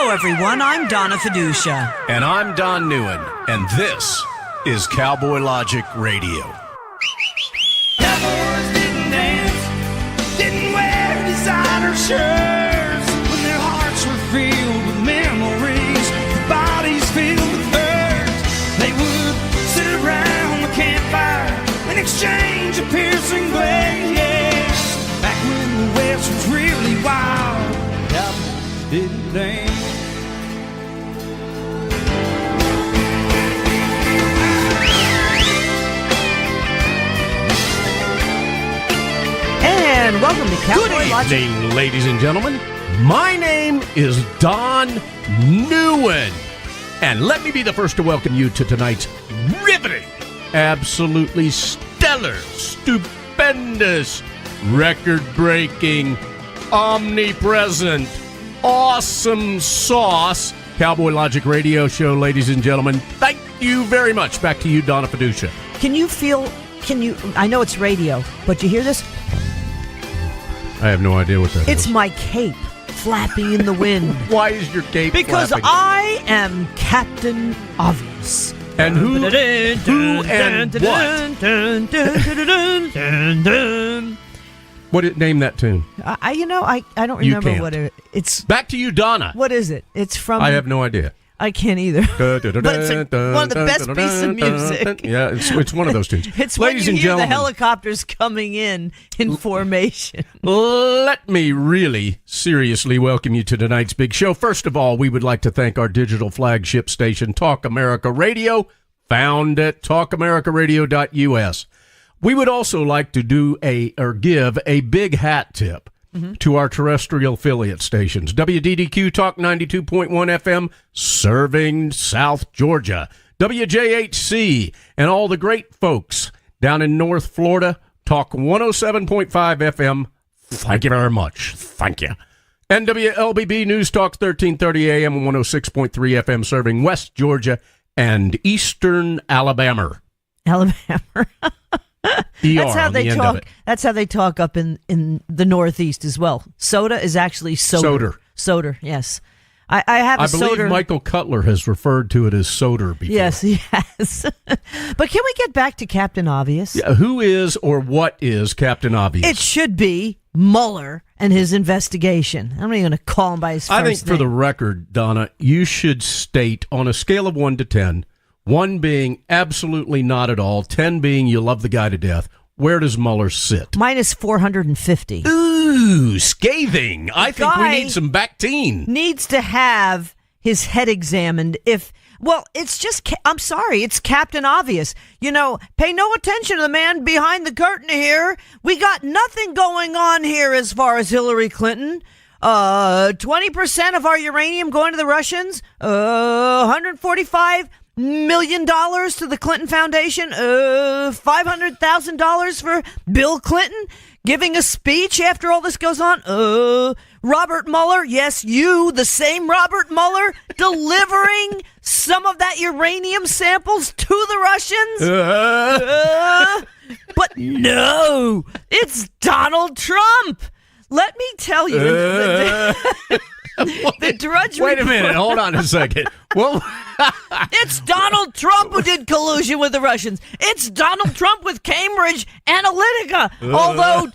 Hello, everyone. I'm Donna Fiducia. And I'm Don Neuen. And this is Cowboy Logic Radio. Cowboys didn't dance, didn't wear designer shirts. When their hearts were filled with memories, their bodies filled with hurt. They would sit around the campfire and exchange a piercing glare. Yeah. Back when the West was really wild, cowboys didn't dance. And welcome to Cowboy Logic. Good evening, ladies and gentlemen. My name is Don Neuen. And let me be the first to welcome you to tonight's riveting, absolutely stellar, stupendous, record-breaking, omnipresent, awesome sauce Cowboy Logic Radio Show, ladies and gentlemen. Thank you very much. Back to you, Donna Fiducia. I know it's radio, but you hear this? I have no idea what that is. It's my cape flapping in the wind. Why is your cape Because flapping? I am Captain Obvious. And who and what? Name that tune. I don't remember what it's. Back to you, Donna. What is it? It's from. I have no idea. I can't either. But it's one of the best pieces of music. Yeah, it's one of those tunes. It's Ladies when and you hear gentlemen, the helicopters coming in formation. let me really seriously welcome you to tonight's big show. First of all, we would like to thank our digital flagship station, Talk America Radio, found at talkamericaradio.us. We would also like to give a big hat tip to our terrestrial affiliate stations. WDDQ Talk 92.1 FM, serving South Georgia. WJHC and all the great folks down in North Florida, Talk 107.5 FM. Thank you very much. Thank you. And WLBB News Talk 1330 AM and 106.3 FM, serving West Georgia and Eastern Alabama. That's how they talk. That's how they talk up in the Northeast as well. Soda is actually soda. Soda, yes. I have a soda. I believe Michael Cutler has referred to it as soda before. Yes, he has. But can we get back to Captain Obvious? Yeah, who is or what is Captain Obvious? It should be Mueller and his investigation. I'm not even going to call him by his first name. I think for the record, Donna, you should state on a scale of 1 to 10, 1 being absolutely not at all, 10 being you love the guy to death. Where does Mueller sit? Minus 450. Ooh, scathing. I think we need some Bactine. Needs to have his head examined. I'm sorry, it's Captain Obvious. Pay no attention to the man behind the curtain here. We got nothing going on here as far as Hillary Clinton. 20% of our uranium going to the Russians. $145 million to the Clinton Foundation. $500,000 for Bill Clinton giving a speech after all this goes on. Robert Mueller, yes, you, the same Robert Mueller, delivering some of that uranium samples to the Russians. But no, it's Donald Trump. Let me tell you. The Drudge Wait a minute. Hold on a second. Well, it's Donald Trump who did collusion with the Russians. It's Donald Trump with Cambridge Analytica. Although,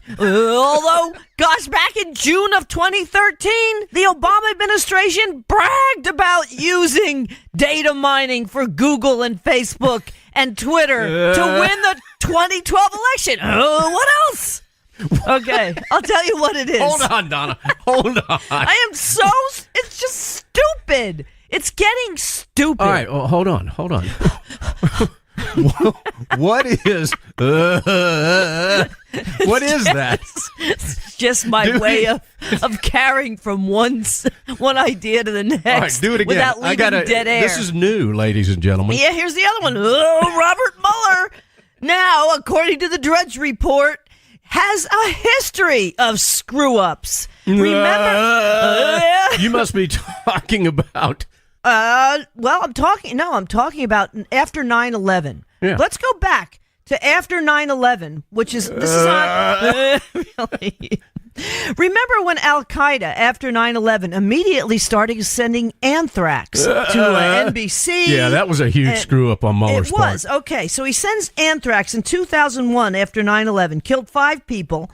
gosh, back in June of 2013, the Obama administration bragged about using data mining for Google and Facebook and Twitter to win the 2012 election. What else? Okay, I'll tell you what it is. Hold on, Donna. Hold on. It's just stupid. It's getting stupid. All right, well, hold on. What is that? It's just my way of carrying from one idea to the next. All right, do it again. Without leaving dead air. This is new, ladies and gentlemen. Yeah, here's the other one. Robert Mueller. Now, according to the Drudge Report, has a history of screw-ups. Remember? You must be talking about... I'm talking about after 9/11. Yeah. Let's go back to after 9/11, which is... This is not... Really? Remember when Al-Qaeda, after 9/11, immediately started sending anthrax to NBC? Yeah, that was a huge screw-up on Mueller's part. It was. Okay, so he sends anthrax in 2001 after 9/11, killed 5 people.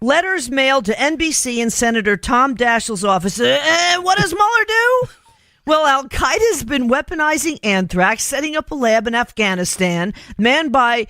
Letters mailed to NBC and Senator Tom Daschle's office. What does Mueller do? Well, Al-Qaeda's been weaponizing anthrax, setting up a lab in Afghanistan, manned by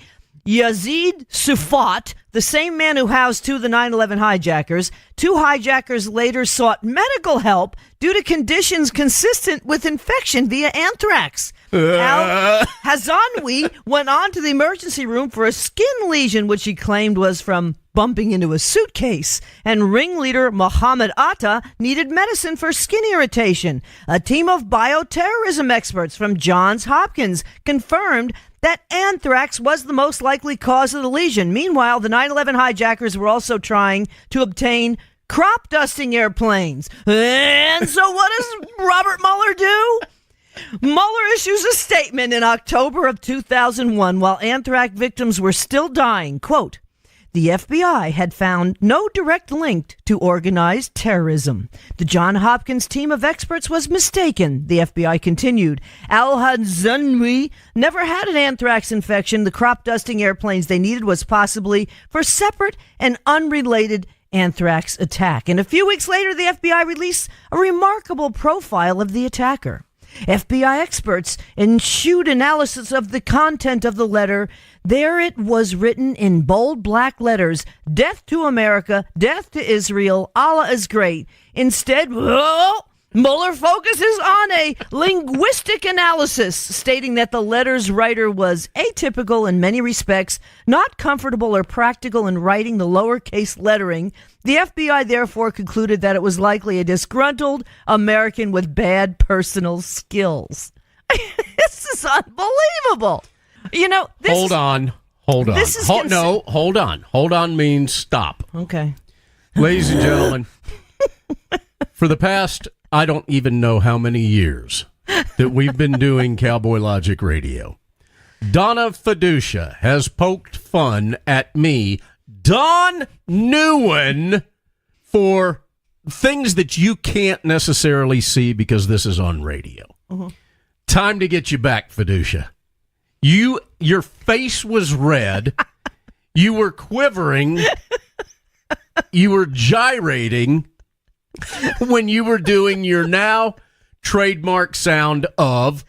Yazid Sufat, the same man who housed 2 of the 9/11 hijackers. 2 hijackers later sought medical help due to conditions consistent with infection via anthrax. Al-Hazanwi went on to the emergency room for a skin lesion, which he claimed was from bumping into a suitcase. And ringleader Mohammed Atta needed medicine for skin irritation. A team of bioterrorism experts from Johns Hopkins confirmed that anthrax was the most likely cause of the lesion. Meanwhile, the 9/11 hijackers were also trying to obtain crop dusting airplanes. And so what does Robert Mueller do? Mueller issues a statement in October of 2001 while anthrax victims were still dying. Quote, the FBI had found no direct link to organized terrorism. The Johns Hopkins team of experts was mistaken, the FBI continued. Al-Hazanwi never had an anthrax infection. The crop dusting airplanes they needed was possibly for separate and unrelated anthrax attack. And a few weeks later, the FBI released a remarkable profile of the attacker. FBI experts ensued analysis of the content of the letter. There it was written in bold black letters, death to America, death to Israel, Allah is great. Instead, Mueller focuses on a linguistic analysis, stating that the letter's writer was atypical in many respects, not comfortable or practical in writing the lowercase lettering. The FBI therefore concluded that it was likely a disgruntled American with bad personal skills. This is unbelievable. You know, this Hold on. This is No, hold on. Hold on means stop. Okay. Ladies and gentlemen, for the past, I don't even know how many years that we've been doing Cowboy Logic Radio, Donna Fiducia has poked fun at me, Don NEUEN, for things that you can't necessarily see because this is on radio. Uh-huh. Time to get you back, Fiducia. Your face was red. You were quivering. You were gyrating when you were doing your now trademark sound of...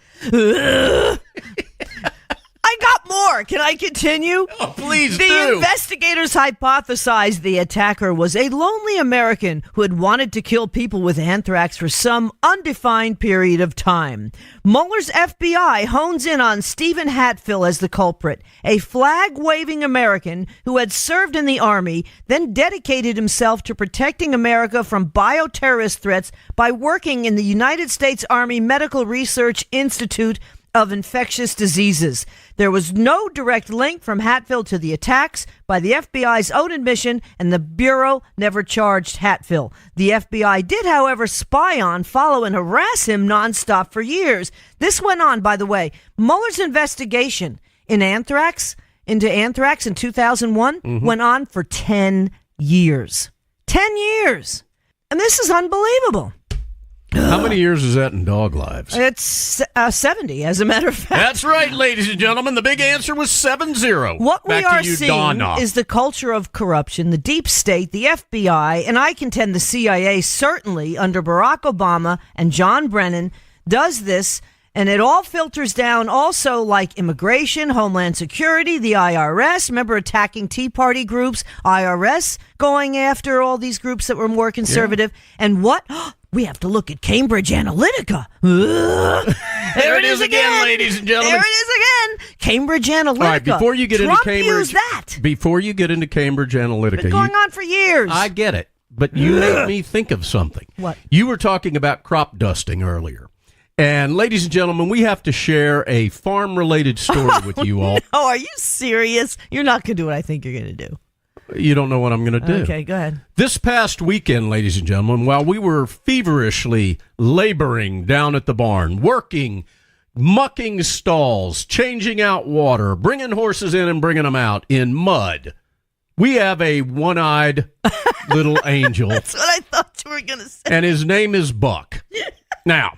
I got more. Can I continue? Oh, please do. The investigators hypothesized the attacker was a lonely American who had wanted to kill people with anthrax for some undefined period of time. Mueller's FBI hones in on Stephen Hatfield as the culprit, a flag-waving American who had served in the Army, then dedicated himself to protecting America from bioterrorist threats by working in the United States Army Medical Research Institute of Infectious Diseases. There was no direct link from Hatfield to the attacks by the FBI's own admission, and the Bureau never charged Hatfield. The FBI did, however, spy on, follow, and harass him nonstop for years. This went on, by the way. Mueller's investigation into anthrax in 2001 went on for 10 years. 10 years! And this is unbelievable. How many years is that in dog lives? It's 70, as a matter of fact. That's right, ladies and gentlemen. The big answer was 70. What Back we are to you, seeing Donna. is the culture of corruption, the deep state, the FBI, and I contend the CIA, certainly under Barack Obama and John Brennan, does this. And it all filters down also like immigration, Homeland Security, the IRS. Remember attacking Tea Party groups, IRS going after all these groups that were more conservative. Yeah. And what? We have to look at Cambridge Analytica. There it is again, ladies and gentlemen. There it is again. Cambridge Analytica. All right, before you get Trump into Cambridge, used that. Before you get into Cambridge Analytica, been going on for years. I get it, but you made me think of something. What? You were talking about crop dusting earlier. And ladies and gentlemen, we have to share a farm-related story with you all. Oh, are you serious? You're not going to do what I think you're going to do. You don't know what I'm going to do. Okay, go ahead. This past weekend, ladies and gentlemen, while we were feverishly laboring down at the barn, working, mucking stalls, changing out water, bringing horses in and bringing them out in mud, We have a one-eyed little angel, That's what I thought you were going to say. and his name is Buck. Now,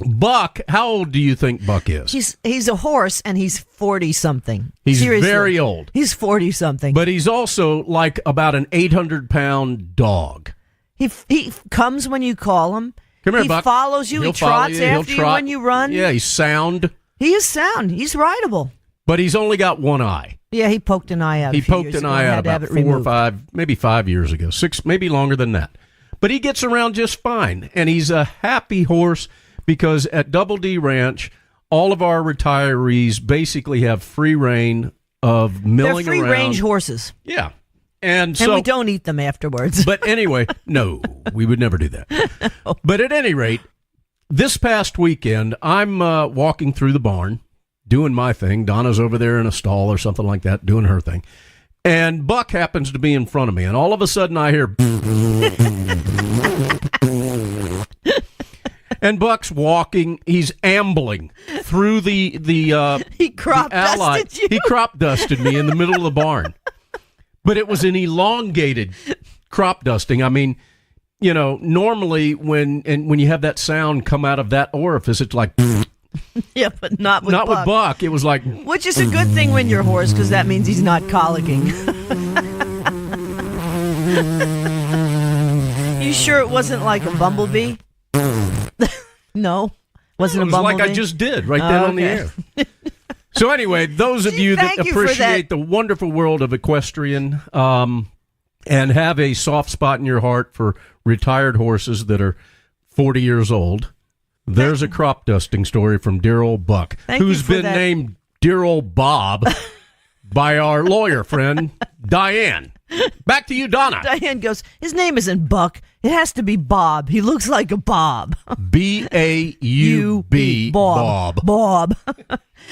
Buck, how old do you think Buck is? He's a horse, and he's 40-something. He's Seriously. very old. He's 40-something. But he's also like about an 800-pound dog. He comes when you call him. Come here, he Buck. follows you. He'll He trots follow you. after He'll you trot. when you run. Yeah, he's sound, He is sound. He's rideable. but he's only got one eye. Yeah, he poked an eye out. He a few poked years an ago eye and out had to have about it 4 or removed. 5, maybe 5 years ago, 6, maybe longer than that. But he gets around just fine, and he's a happy horse because at Double D Ranch, all of our retirees basically have free reign of milling They're around. free-range horses, Yeah. and we don't eat them afterwards. But anyway, no, we would never do that. But at any rate, this past weekend, I'm walking through the barn, doing my thing. Donna's over there in a stall or something like that, doing her thing. And Buck happens to be in front of me, and all of a sudden I hear... And Buck's walking, he's ambling through the He crop ally. dusted you. He crop dusted me in the middle of the barn. But it was an elongated crop dusting. I mean, you know, normally when you have that sound come out of that orifice, it's like... Yeah, but not with Not Buck. with Buck. It was like... Which is a good thing when you're a horse, because that means he's not colicking. You sure it wasn't like a bumblebee? No, wasn't It a was bumblebee. like I just did right then on the okay. air. So anyway, those of you that Thank you for appreciate that. the wonderful world of equestrian and have a soft spot in your heart for retired horses that are 40 years old, there's a crop dusting story from dear old Buck, Thank who's you for been that. named dear old Bob by our lawyer friend, Diane. Back to you, Donna. Diane goes, his name isn't Buck. It has to be Bob. He looks like a Bob. B-A-U-B, Bob. Bob.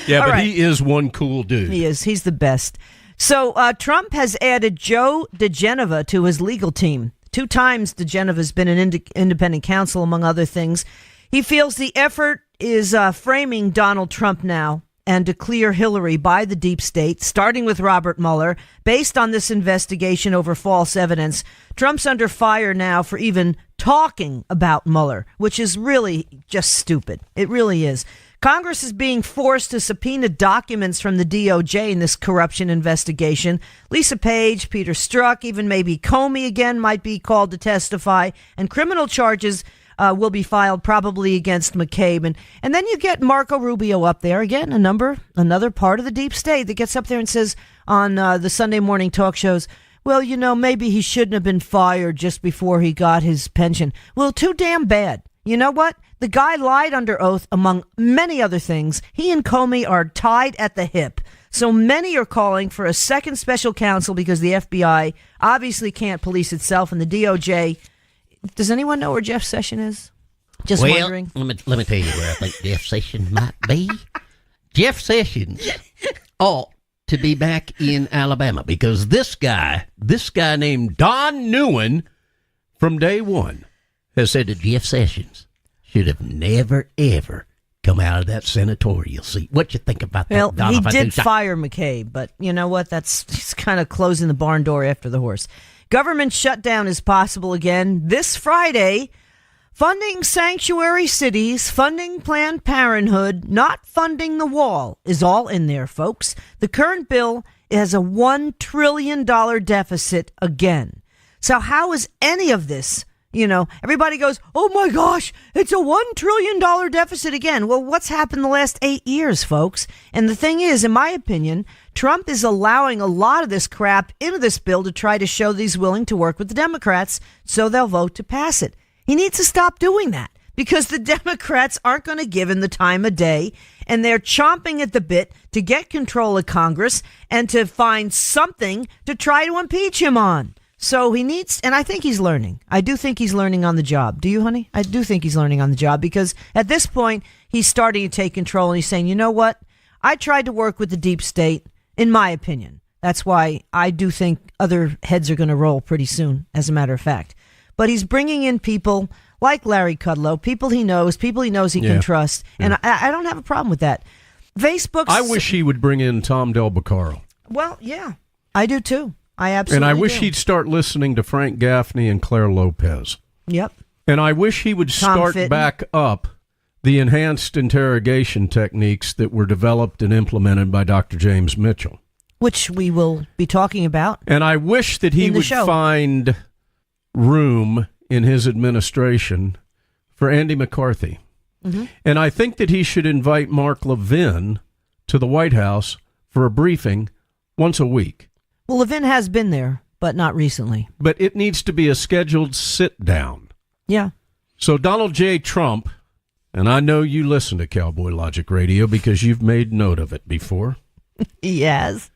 Yeah, All but right. he is one cool dude. He is. He's the best. So Trump has added Joe DeGeneva to his legal team. 2 times DeGeneva's been an independent counsel, among other things. He feels the effort is framing Donald Trump now and to clear Hillary by the deep state, starting with Robert Mueller. Based on this investigation over false evidence, Trump's under fire now for even talking about Mueller, which is really just stupid. It really is. Congress is being forced to subpoena documents from the DOJ in this corruption investigation. Lisa Page, Peter Strzok, even maybe Comey again might be called to testify, and criminal charges will be filed probably against McCabe. And then you get Marco Rubio up there again, another part of the deep state that gets up there and says on the Sunday morning talk shows, well, you know, maybe he shouldn't have been fired just before he got his pension. Well, too damn bad. You know what? The guy lied under oath, among many other things. He and Comey are tied at the hip. So many are calling for a second special counsel because the FBI obviously can't police itself, and the DOJ. Does anyone know where Jeff Sessions is? Just wondering. Let me tell you where I think Jeff Sessions might be. Jeff Sessions ought to be back in Alabama because this guy named Don Neuen from day one has said that Jeff Sessions should have never, ever come out of that senatorial seat. What you think about that, Well, Donna he did Fiducia? fire McCabe, but you know what? He's kind of closing the barn door after the horse. Government shutdown is possible again this Friday. Funding sanctuary cities, funding Planned Parenthood, not funding the wall is all in there, folks. The current bill has a $1 trillion deficit again. So how is any of this? You know, everybody goes, oh my gosh, it's a $1 trillion deficit again. Well, what's happened the last 8 years, folks? And the thing is, in my opinion, Trump is allowing a lot of this crap into this bill to try to show that he's willing to work with the Democrats so they'll vote to pass it. He needs to stop doing that because the Democrats aren't going to give him the time of day, and they're chomping at the bit to get control of Congress and to find something to try to impeach him on. So he needs, and I think he's learning. I do think he's learning on the job. Do you, honey? I do think he's learning on the job because at this point, he's starting to take control and he's saying, you know what? I tried to work with the deep state, in my opinion. That's why I do think other heads are going to roll pretty soon, as a matter of fact. But he's bringing in people like Larry Kudlow, people he knows he can trust. And I don't have a problem with that. Facebook's... I wish he would bring in Tom Del Beccaro. Well, yeah. I do too. I absolutely And I wish do. he'd start listening to Frank Gaffney and Claire Lopez. Yep. And I wish he would Tom start Fitton. back up the enhanced interrogation techniques that were developed and implemented by Dr. James Mitchell. Which we will be talking about. And I wish that he In the would show. find room in his administration for Andy McCarthy. Mm-hmm. And I think that he should invite Mark Levin to the White House for a briefing once a week. Well, Levin has been there, but not recently. But it needs to be a scheduled sit-down. Yeah. So Donald J. Trump, and I know you listen to Cowboy Logic Radio because you've made note of it before. Yes.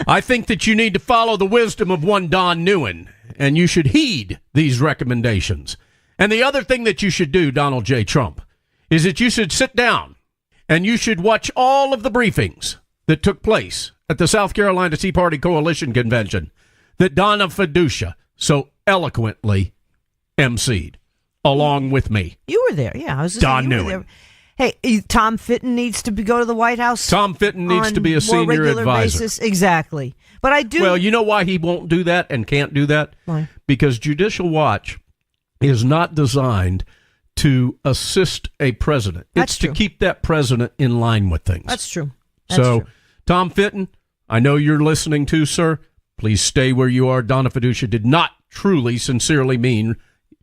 I think that you need to follow the wisdom of one Don NEUEN, and you should heed these recommendations. And the other thing that you should do, Donald J. Trump, is that you should sit down and you should watch all of the briefings that took place at the South Carolina Tea Party Coalition Convention that Donna Fiducia so eloquently emceed, along with me. You were there. Yeah. I was just Don saying you were NEUEN. there. Hey, Tom Fitton needs to go to the White House. Tom Fitton needs on to be a more senior regular advisor. basis. Exactly. But I do. Well, you know why he won't do that and can't do that? Why? Because Judicial Watch is not designed to assist a president. That's It's to true. keep that president in line with things. That's true. That's So, true. Tom Fitton, I know you're listening too, sir. Please stay where you are. Donna Fiducia did not truly, sincerely mean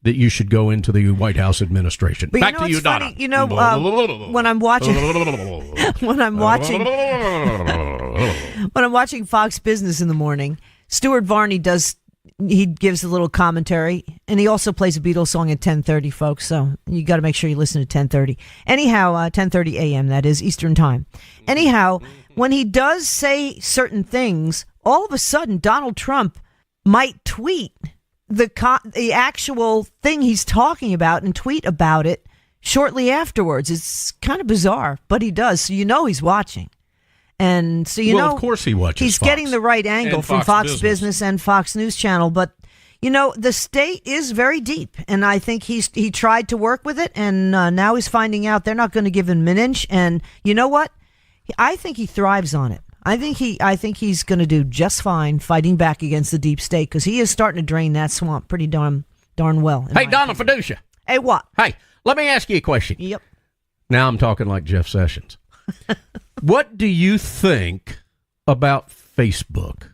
that you should go into the White House administration. But Back you know to you, what's Donna. funny? You know, when I'm watching, when I'm watching Fox Business in the morning, Stuart Varney gives a little commentary, and he also plays a Beatles song at 10:30, folks. So you got to make sure you listen to 10:30. Anyhow, 10:30 a.m. that is Eastern time. Anyhow, when he does say certain things, all of a sudden Donald Trump might tweet the actual thing he's talking about and tweet about it shortly afterwards. It's kind of bizarre, but he does. So you know he's watching. And so Well, of course he watches he's Fox. getting the right angle And from Fox Fox Business and Fox News Channel. But, you know, the state is very deep. And I think he tried to work with it. And now he's finding out they're not going to give him an inch. And you know what? I think he thrives on it. I think he's going to do just fine fighting back against the deep state because he is starting to drain that swamp pretty darn well. Hey, Donna Fiducia. Hey, what? Hey, let me ask you a question. Yep. Now I'm talking like Jeff Sessions. What do you think about Facebook?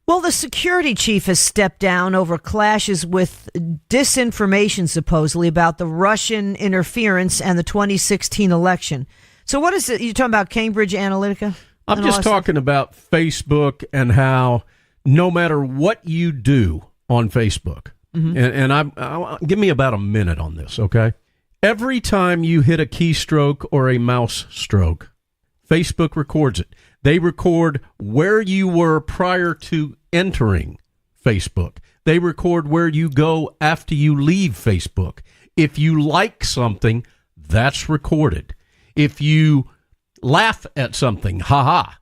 Well, the security chief has stepped down over clashes with disinformation, supposedly, about the Russian interference and the 2016 election. So what is it? You're talking about Cambridge Analytica? I'm and all just that talking about Facebook and how no matter what you do on Facebook, and I give me about a minute on this, okay? Every time you hit a keystroke or a mouse stroke, Facebook records it. They record where you were prior to entering Facebook. They record where you go after you leave Facebook. If you like something, that's recorded. If you laugh at something, haha,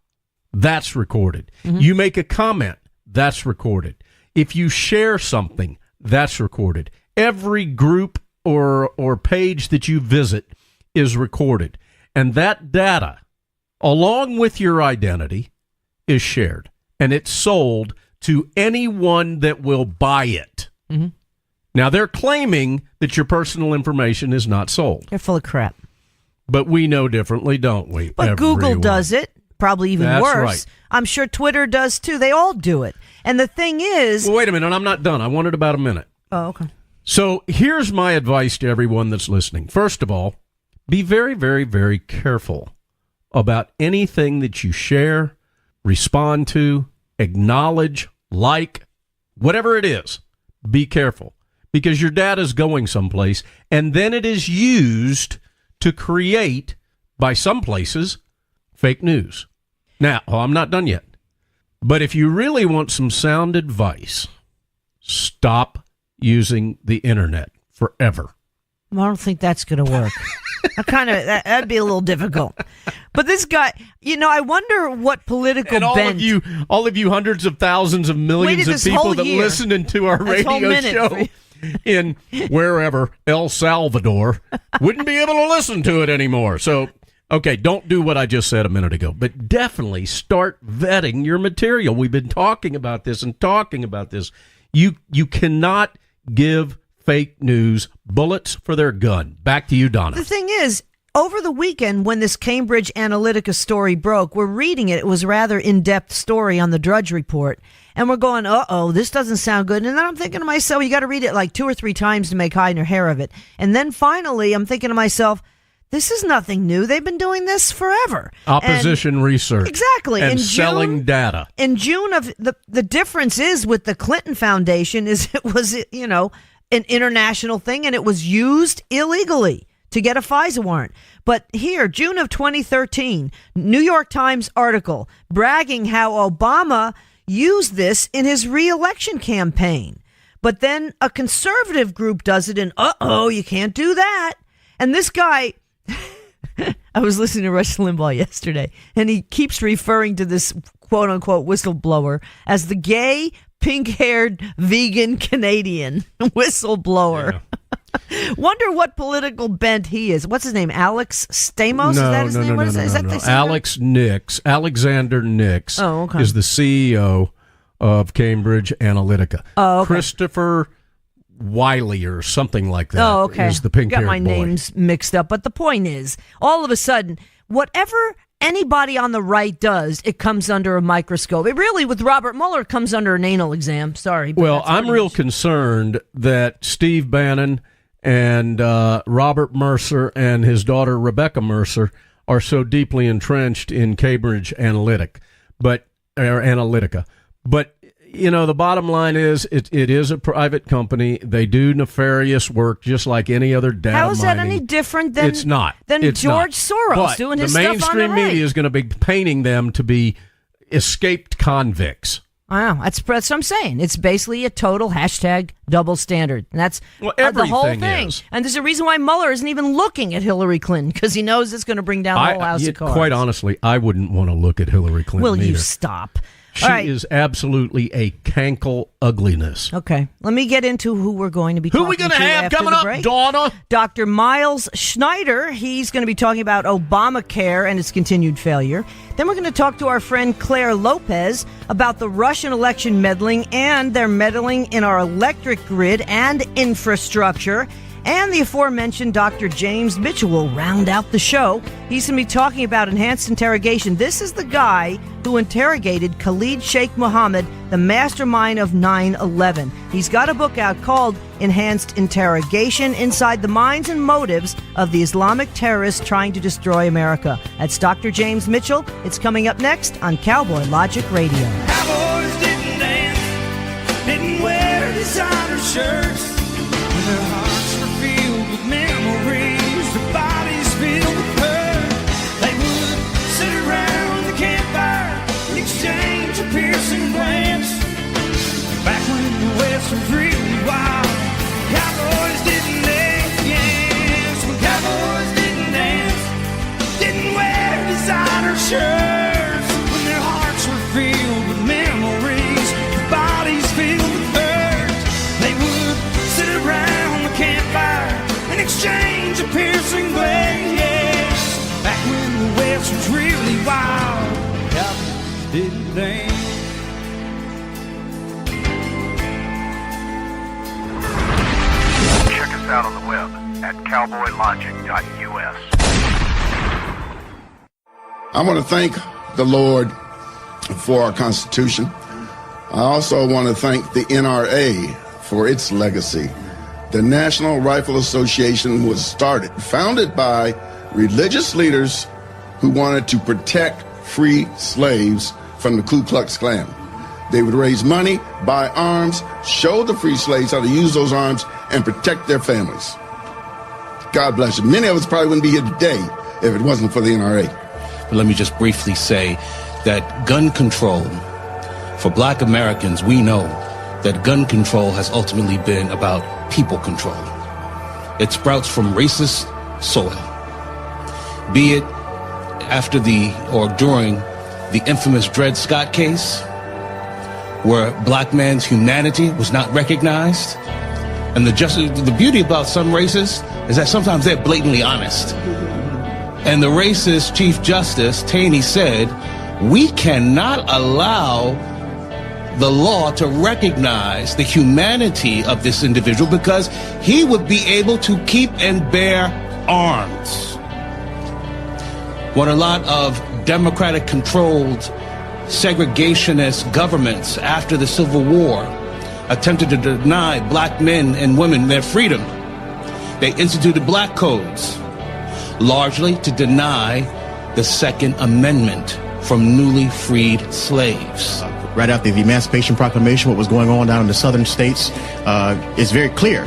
that's recorded. You make a comment, that's recorded. If you share something, that's recorded. Every group or page that you visit is recorded. And that data, along with your identity, is shared. And it's sold to anyone that will buy it. Now, they're claiming that your personal information is not sold. They're full of crap. But we know differently, don't we? But Google Everyone. does it, probably even That's worse. right. I'm sure Twitter does too. They all do it. And the thing is... Well, wait a minute. I'm not done. I wanted about a minute. Oh, okay. So here's my advice to everyone that's listening. First of all, be very, very, very careful about anything that you share, respond to, acknowledge, like, whatever it is. Be careful because your data is going someplace, and then it is used to create, by some places, fake news. Now, I'm not done yet. But if you really want some sound advice, stop using the internet forever. Well, I don't think that's going to work. That'd be a little difficult. But this guy, you know, I wonder what political And bent. all of you hundreds of thousands of millions Waited of this people whole that year. listen to our This whole radio minute for show you. in wherever, El Salvador, wouldn't be able to listen to it anymore. So Okay, don't do what I just said a minute ago, but definitely start vetting your material. We've been talking about this and talking about this. You cannot give fake news bullets for their gun. Back to you, Donna. The thing is, over the weekend when this Cambridge Analytica story broke, we're reading it. It was a rather in-depth story on the Drudge Report. And we're going, uh-oh, this doesn't sound good. And then I'm thinking to myself, you got to read it like 2 or 3 times to make hide nor hair of it. And then finally, I'm thinking to myself, this is nothing new. They've been doing this forever. Opposition research. Exactly. And selling data. In June of the difference is with the Clinton Foundation is it was, you know, an international thing and it was used illegally to get a FISA warrant. But here, June of 2013, New York Times article bragging how Obama used this in his re-election campaign. But then a conservative group does it and, you can't do that. And this guy, I was listening to Rush Limbaugh yesterday, and he keeps referring to this quote-unquote whistleblower as the gay, pink-haired, vegan Canadian whistleblower. Yeah. Wonder what political bent he is. What's his name? Alex Stamos? Is that his name? No. Alex Nix, Alexander Nix is the CEO of Cambridge Analytica. Oh, okay. Christopher Wiley or something like that is the pink-haired boy. Got my names mixed up. But the point is, all of a sudden, whatever anybody on the right does, it comes under a microscope. It really, with Robert Mueller, comes under an anal exam. Sorry. Well, I'm real concerned that Steve Bannon and Robert Mercer and his daughter Rebecca Mercer are so deeply entrenched in Cambridge Analytica. But, you know, the bottom line is it is a private company. They do nefarious work just like any other data How is that mining. any different than, it's not. than it's George not. Soros but doing his the stuff on the mainstream right? media is going to be painting them to be escaped convicts. Wow, that's what I'm saying. It's basically a total hashtag double standard. And that's the whole thing. Is. And there's a reason why Mueller isn't even looking at Hillary Clinton, because he knows it's going to bring down the whole house of cards. Quite honestly, I wouldn't want to look at Hillary Clinton Will you either. stop? She is absolutely a cankle ugliness. Okay, let me get into who we're going to be talking to. Who are we going to have after coming the up, break. Donna? Dr. MYLES SCHNEIDER. He's going to be talking about Obamacare and its continued failure. Then we're going to talk to our friend Claire Lopez about the Russian election meddling and their meddling in our electric grid and infrastructure. And the aforementioned Dr. James Mitchell will round out the show. He's going to be talking about enhanced interrogation. This is the guy who interrogated Khalid Sheikh Mohammed, the mastermind of 9/11. He's got a book out called Enhanced Interrogation: Inside the Minds and Motives of the Islamic Terrorists Trying to Destroy America. That's Dr. James Mitchell. It's coming up next on Cowboy Logic Radio. Cowboys didn't dance, didn't wear designer shirts. Their hearts were filled with memories, their bodies filled with hurt. They would sit around the campfire and exchange a piercing glance. Back when the West was really wild, cowboys didn't dance, yes. When cowboys didn't dance, didn't wear designer shirts. When their hearts were filled with memories, their bodies filled with hurt. They would sit around the campfire and exchange a piercing glance, yes. Back when the West was really wild, cowboys didn't dance. Check us out on the web at cowboylogic.us. I want to thank the Lord for our Constitution. I also want to thank the NRA for its legacy. The National Rifle Association was founded by religious leaders who wanted to protect free slaves from the Ku Klux Klan. They would raise money, buy arms, show the free slaves how to use those arms, and protect their families. God bless you. Many of us probably wouldn't be here today if it wasn't for the NRA. But let me just briefly say that gun control, for black Americans, we know that gun control has ultimately been about people control. It sprouts from racist soil, be it after or during the infamous Dred Scott case, where black man's humanity was not recognized. And the beauty about some races is that sometimes they're blatantly honest. And the racist Chief Justice, Taney, said, we cannot allow the law to recognize the humanity of this individual because he would be able to keep and bear arms. When a lot of Democratic-controlled segregationist governments after the Civil War attempted to deny black men and women their freedom, they instituted black codes, largely to deny the Second Amendment from newly freed slaves. Right after the Emancipation Proclamation, what was going on down in the southern states, it's very clear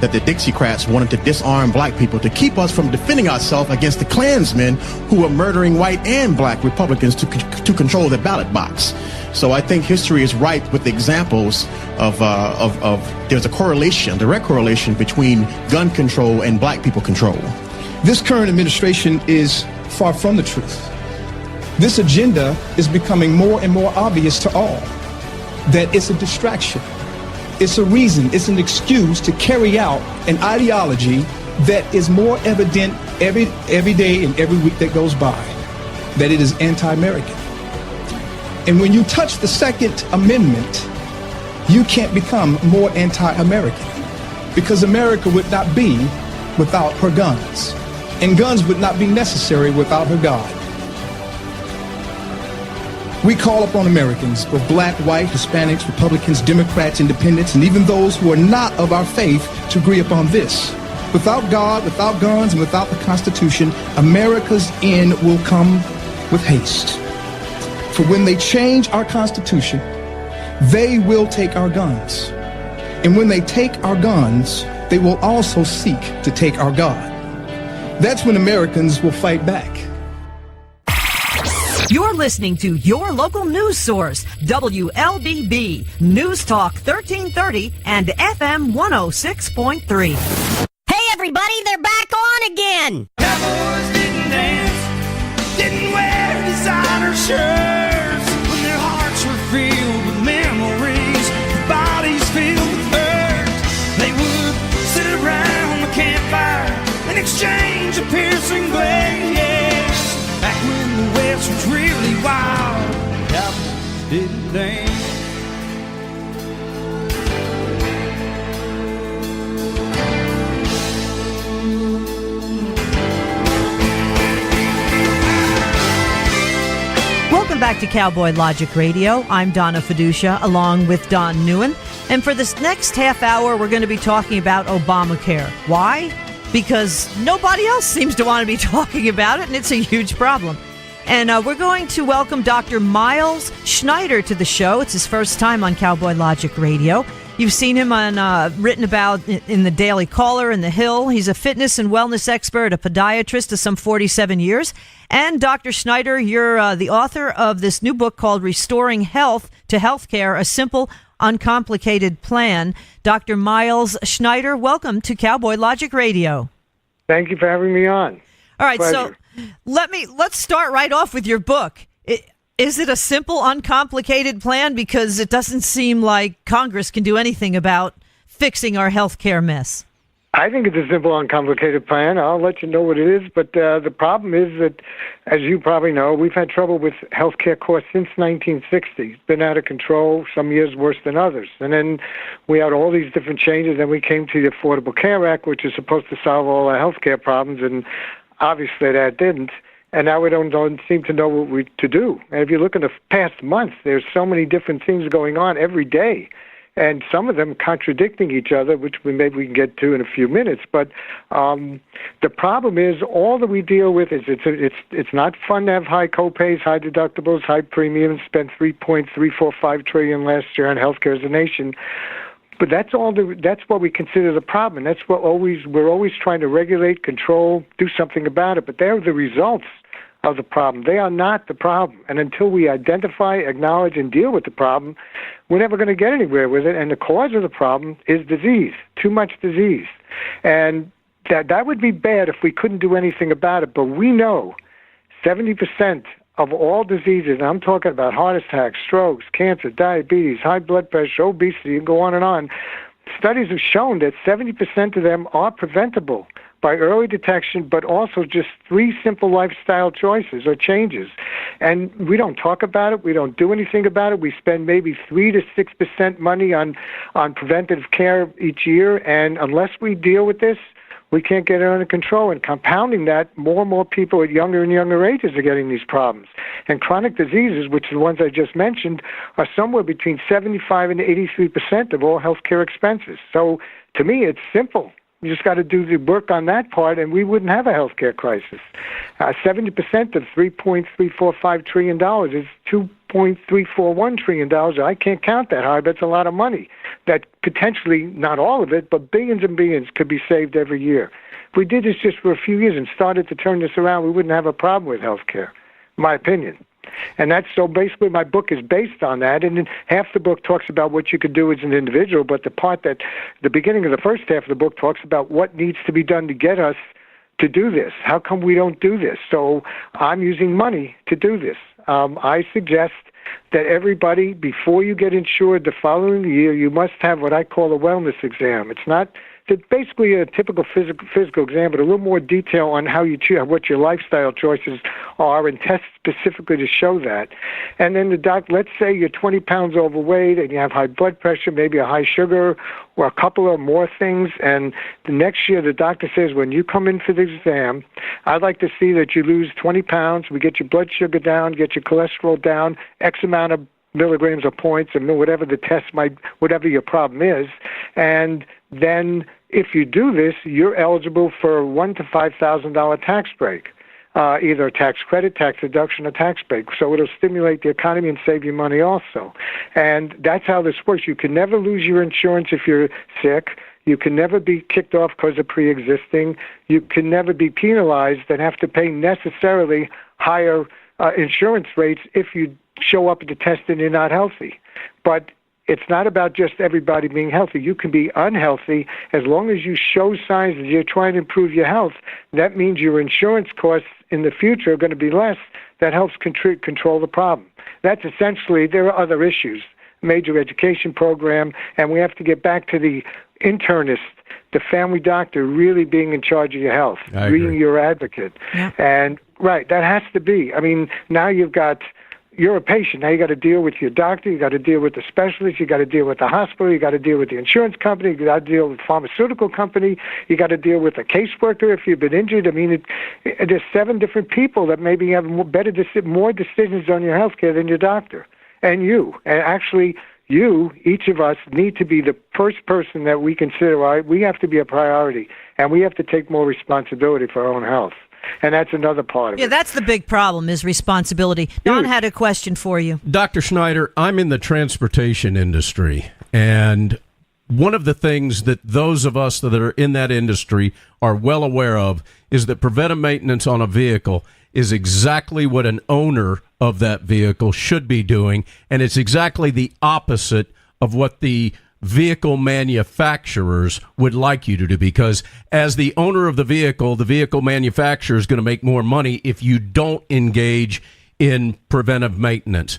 that the Dixiecrats wanted to disarm black people to keep us from defending ourselves against the Klansmen who were murdering white and black Republicans to control the ballot box. So I think history is ripe with examples of there's a correlation, direct correlation between gun control and black people control. This current administration is far from the truth. This agenda is becoming more and more obvious to all, that it's a distraction. It's a reason, it's an excuse to carry out an ideology that is more evident every day and every week that goes by, that it is anti-American. And when you touch the Second Amendment, you can't become more anti-American, because America would not be without her guns, and guns would not be necessary without her God. We call upon Americans, both black, white, Hispanics, Republicans, Democrats, Independents, and even those who are not of our faith to agree upon this. Without God, without guns, and without the Constitution, America's end will come with haste. For when they change our Constitution, they will take our guns. And when they take our guns, they will also seek to take our God. That's when Americans will fight back. You're listening to your local news source, WLBB, News Talk 1330 and FM 106.3. Hey everybody, they're back on again! Cowboys didn't dance, didn't wear designer shirts. When their hearts were filled with memories, their bodies filled with hurt. They would sit around the campfire and exchange a piercing glare. Back when the West was really wild, cowboys didn't dance. Welcome back to Cowboy Logic Radio. I'm Donna Fiducia along with Don Neuen. And for this next half hour, we're going to be talking about Obamacare. Why? Because nobody else seems to want to be talking about it, and it's a huge problem. And we're going to welcome Dr. MYLES SCHNEIDER to the show. It's his first time on Cowboy Logic Radio. You've seen him on written about in the Daily Caller and The Hill. He's a fitness and wellness expert, a podiatrist of some 47 years. And Dr. Schneider, you're the author of this new book called Restoring Health to Healthcare, a simple, uncomplicated plan. Dr. MYLES SCHNEIDER, welcome to Cowboy Logic Radio. Thank you for having me on. All right, Pleasure. so let's start right off with your book. Is it a simple, uncomplicated plan? Because it doesn't seem like Congress can do anything about fixing our healthcare mess. I think it's a simple, uncomplicated plan. I'll let you know what it is. But the problem is that, as you probably know, we've had trouble with healthcare costs since 1960. It's been out of control, some years worse than others. And then we had all these different changes, and we came to the Affordable Care Act, which is supposed to solve all our healthcare problems, and obviously that didn't. And now we don't seem to know what to do. And if you look at the past month, there's so many different things going on every day, and some of them contradicting each other, which maybe we can get to in a few minutes. But the problem is all that we deal with is it's not fun to have high copays, high deductibles, high premiums. Spent $3.345 trillion last year on healthcare as a nation. But that's what we consider the problem. That's what we're always trying to regulate, control, do something about it. But they're the results of the problem. They are not the problem. And until we identify, acknowledge, and deal with the problem, we're never going to get anywhere with it. And the cause of the problem is disease, too much disease. And that would be bad if we couldn't do anything about it. But we know 70% of all diseases, and I'm talking about heart attacks, strokes, cancer, diabetes, high blood pressure, obesity, and go on and on, studies have shown that 70% of them are preventable by early detection, but also just 3 simple lifestyle choices or changes. And we don't talk about it. We don't do anything about it. We spend maybe 3 to 6% money on preventative care each year. And unless we deal with this, we can't get it under control. And compounding that, more and more people at younger and younger ages are getting these problems. And chronic diseases, which are the ones I just mentioned, are somewhere between 75 and 83% of all healthcare expenses. So to me, it's simple. You just got to do the work on that part, and we wouldn't have a healthcare crisis. 70% of $3.345 trillion is $2.341 trillion. I can't count that high. That's a lot of money. That potentially, not all of it, but billions and billions could be saved every year. If we did this just for a few years and started to turn this around, we wouldn't have a problem with healthcare, in my opinion. And that's so basically my book is based on that. And then half the book talks about what you could do as an individual, but the part that the beginning of the first half of the book talks about what needs to be done to get us to do this. How come we don't do this? So I'm using money to do this. I suggest that everybody, before you get insured the following year, you must have what I call a wellness exam. It's not basically a typical physical exam, but a little more detail on how you choose, what your lifestyle choices are, and test specifically to show that. And then the doctor, let's say you're 20 pounds overweight and you have high blood pressure, maybe a high sugar, or a couple or more things, and the next year the doctor says, when you come in for the exam, I'd like to see that you lose 20 pounds, we get your blood sugar down, get your cholesterol down, X amount of milligrams or points, and whatever the test whatever your problem is, and then if you do this, you're eligible for a $1,000 to $5,000 tax break, either a tax credit, tax deduction, or tax break. So it'll stimulate the economy and save you money also. And that's how this works. You can never lose your insurance if you're sick. You can never be kicked off because of pre-existing. You can never be penalized and have to pay necessarily higher insurance rates if you show up at the test and you're not healthy. But it's not about just everybody being healthy. You can be unhealthy as long as you show signs that you're trying to improve your health. That means your insurance costs in the future are going to be less. That helps control the problem. That's essentially, there are other issues, major education program, and we have to get back to the internist, the family doctor really being in charge of your health, being your advocate. Yeah. And right, that has to be. I mean, now you're a patient. Now you got to deal with your doctor. You got to deal with the specialist. You got to deal with the hospital. You got to deal with the insurance company. You got to deal with the pharmaceutical company. You got to deal with a caseworker if you've been injured. I mean, there's 7 different people that maybe have more decisions on your health care than your doctor and you. And actually, each of us, need to be the first person that we consider. Right? We have to be a priority, and we have to take more responsibility for our own health. And that's another part of it. Yeah, that's the big problem, is responsibility. Don had a question for you. Dr. Schneider, I'm in the transportation industry, and one of the things that those of us that are in that industry are well aware of is that preventive maintenance on a vehicle is exactly what an owner of that vehicle should be doing, and it's exactly the opposite of what the vehicle manufacturers would like you to do, because as the owner of the vehicle manufacturer is going to make more money if you don't engage in preventive maintenance.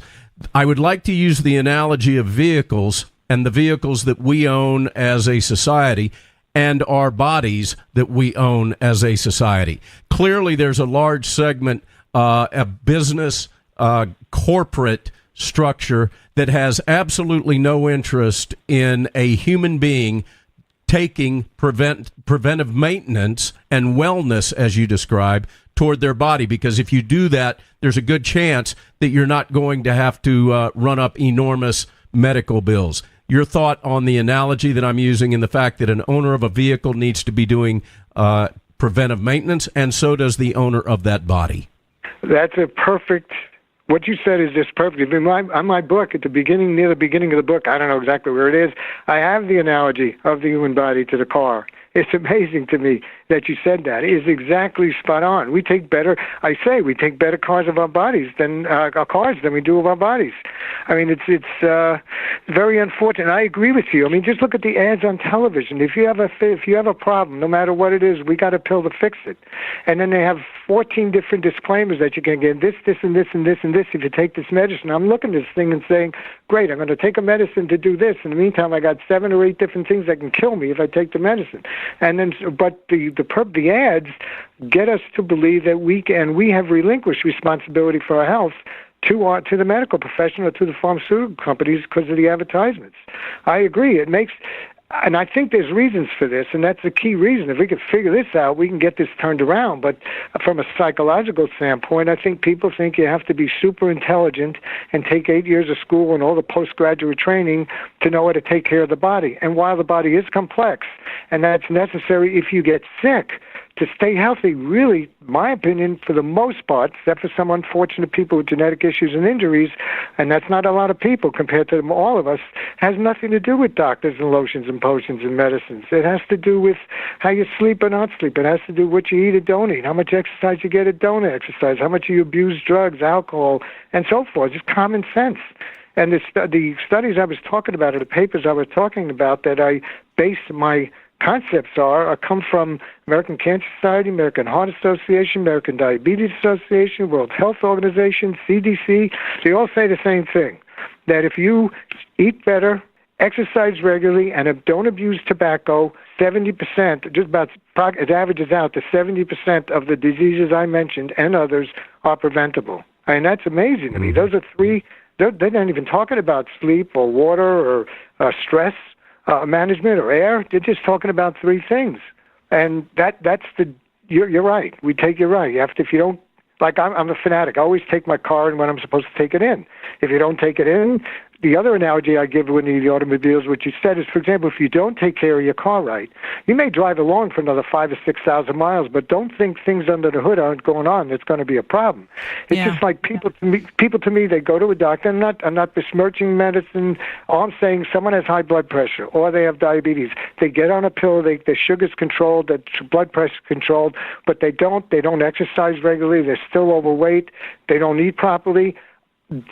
I would like to use the analogy of vehicles and the vehicles that we own as a society and our bodies that we own as a society. Clearly, there's a large segment, a business, corporate structure that has absolutely no interest in a human being taking preventive maintenance and wellness, as you describe, toward their body. Because if you do that, there's a good chance that you're not going to have to run up enormous medical bills. Your thought on the analogy that I'm using and the fact that an owner of a vehicle needs to be doing preventive maintenance, and so does the owner of that body. That's a perfect... What you said is just perfect. On my book, near the beginning of the book, I don't know exactly where it is, I have the analogy of the human body to the car. It's amazing to me that you said that. It is exactly spot on. We take better cars of our bodies than our cars than we do of our bodies. I mean, it's very unfortunate. I agree with you. I mean, just look at the ads on television. If you have a problem, no matter what it is, we got a pill to fix it. And then they have 14 different disclaimers that you can get this, and this, and this, and this if you take this medicine. I'm looking at this thing and saying, great, I'm going to take a medicine to do this. In the meantime, I got 7 or 8 different things that can kill me if I take the medicine. And then, but the ads get us to believe that we have relinquished responsibility for our health to the medical profession or to the pharmaceutical companies because of the advertisements. I agree. And I think there's reasons for this, and that's the key reason. If we could figure this out, we can get this turned around. But from a psychological standpoint, I think people think you have to be super intelligent and take 8 years of school and all the postgraduate training to know how to take care of the body. And while the body is complex, and that's necessary if you get sick, to stay healthy, really, my opinion, for the most part, except for some unfortunate people with genetic issues and injuries, and that's not a lot of people compared to all of us, has nothing to do with doctors and lotions and potions and medicines. It has to do with how you sleep or not sleep. It has to do with what you eat or don't eat, how much exercise you get or don't exercise, how much you abuse drugs, alcohol, and so forth. Just common sense. And the studies I was talking about, or the papers I was talking about that I based my concepts come from American Cancer Society, American Heart Association, American Diabetes Association, World Health Organization, CDC. They all say the same thing, that if you eat better, exercise regularly, and don't abuse tobacco, 70%, just about, it averages out to 70% of the diseases I mentioned and others are preventable. And that's amazing to me. Those are 3, they're not even talking about sleep or water or stress management or air. They're just talking about 3 things, and you're right. We take you right. If you don't, like I'm a fanatic. I always take my car in when I'm supposed to take it in. If you don't take it in, the other analogy I give when the automobiles, what you said is, for example, if you don't take care of your car right, you may drive along for another 5,000 or 6,000 miles, but don't think things under the hood aren't going on. It's going to be a problem. It's just like people to me, they go to a doctor. I'm not besmirching medicine. All I'm saying, someone has high blood pressure or they have diabetes. They get on a pill. Their sugar's controlled, their blood pressure controlled, but they don't exercise regularly. They're still overweight. They don't eat properly.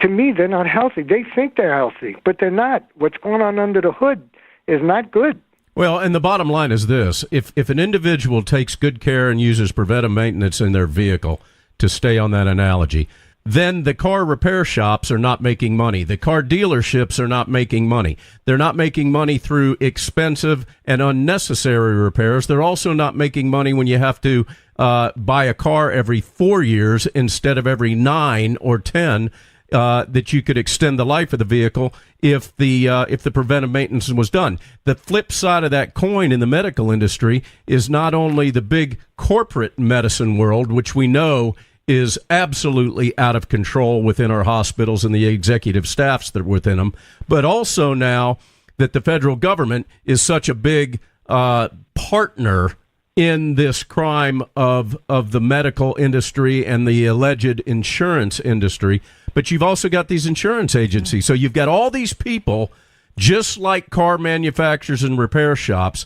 To me, they're not healthy. They think they're healthy, but they're not. What's going on under the hood is not good. Well, and the bottom line is this. If an individual takes good care and uses preventive maintenance in their vehicle, to stay on that analogy, then the car repair shops are not making money. The car dealerships are not making money. They're not making money through expensive and unnecessary repairs. They're also not making money when you have to buy a car every 4 years instead of every 9 or 10. That you could extend the life of the vehicle if the preventive maintenance was done. The flip side of that coin in the medical industry is not only the big corporate medicine world, which we know is absolutely out of control within our hospitals and the executive staffs that are within them, but also now that the federal government is such a big partner in this crime of the medical industry and the alleged insurance industry. But you've also got these insurance agencies. So you've got all these people, just like car manufacturers and repair shops,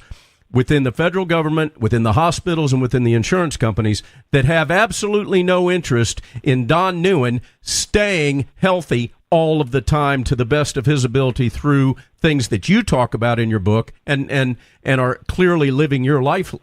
within the federal government, within the hospitals, and within the insurance companies that have absolutely no interest in Don NEUEN staying healthy all of the time to the best of his ability through things that you talk about in your book and are clearly living your life